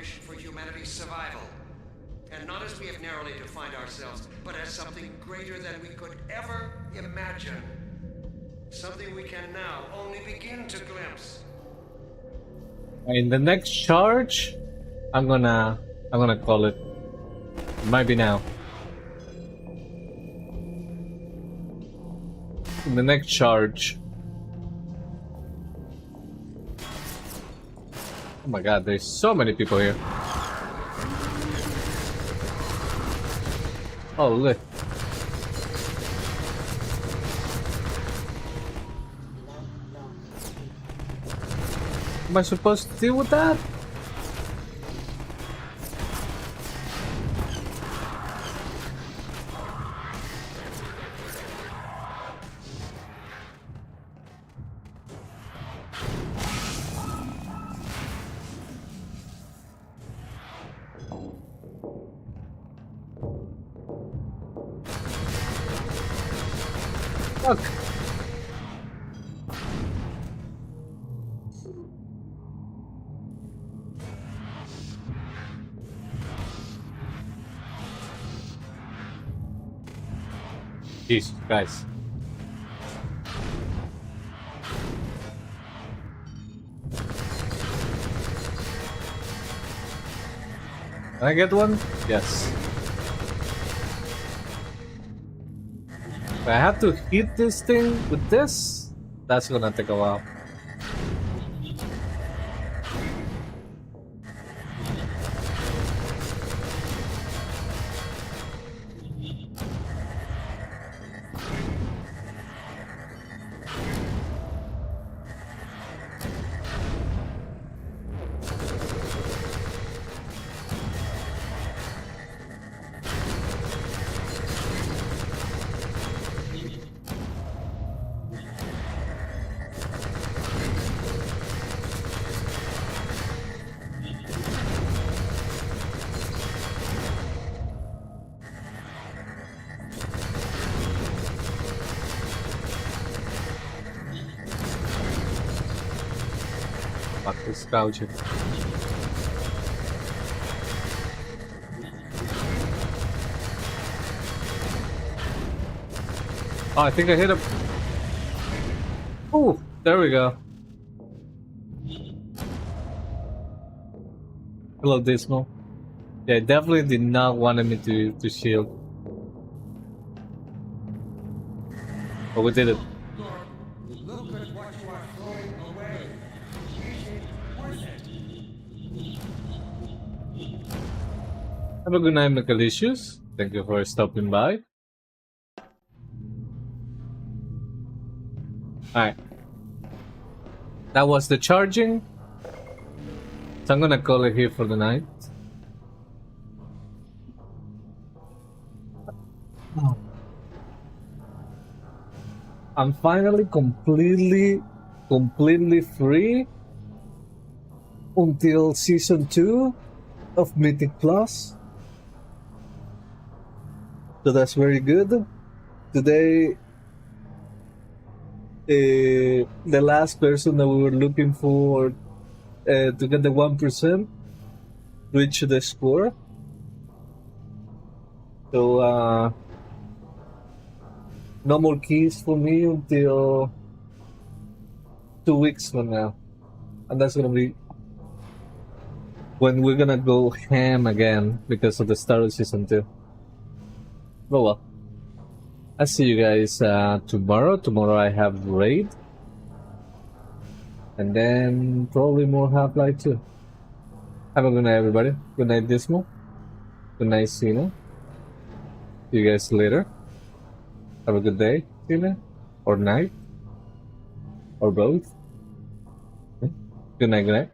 mission for humanity's survival. And not as we have narrowly defined ourselves, but as something greater than we could ever imagine. Something we can now only begin to glimpse. In the next charge, I'm gonna call it. It might be now. In the next charge. Oh my god, there's so many people here. Oh look. Am I supposed to deal with that? Fuck. Jeez, guys. Can I get one? Yes. If I have to hit this thing with this, that's gonna take a while. Fuck this crouching. Oh, I think I hit him. Oh, there we go. Hello, Dismal. Yeah, definitely did not want me to shield. But we did it. Look at what you are throwing away. Is it worth it? Have a good night, Micalicious. Thank you for stopping by. Alright. That was the charging. So I'm gonna call it here for the night. I'm finally completely free until season 2 of Mythic Plus. So that's very good. Today, the last person that we were looking for to get the 1% reached the score. So no more keys for me until 2 weeks from now, and that's gonna be when we're gonna go ham again because of the start of season 2. Oh well. I'll see you guys tomorrow. Tomorrow I have raid. And then probably more Half-Life 2. Have a good night, everybody. Good night, Dismal. Good night, Cena. See you guys later. Have a good day, Cena. Or night. Or both. Good night, good night.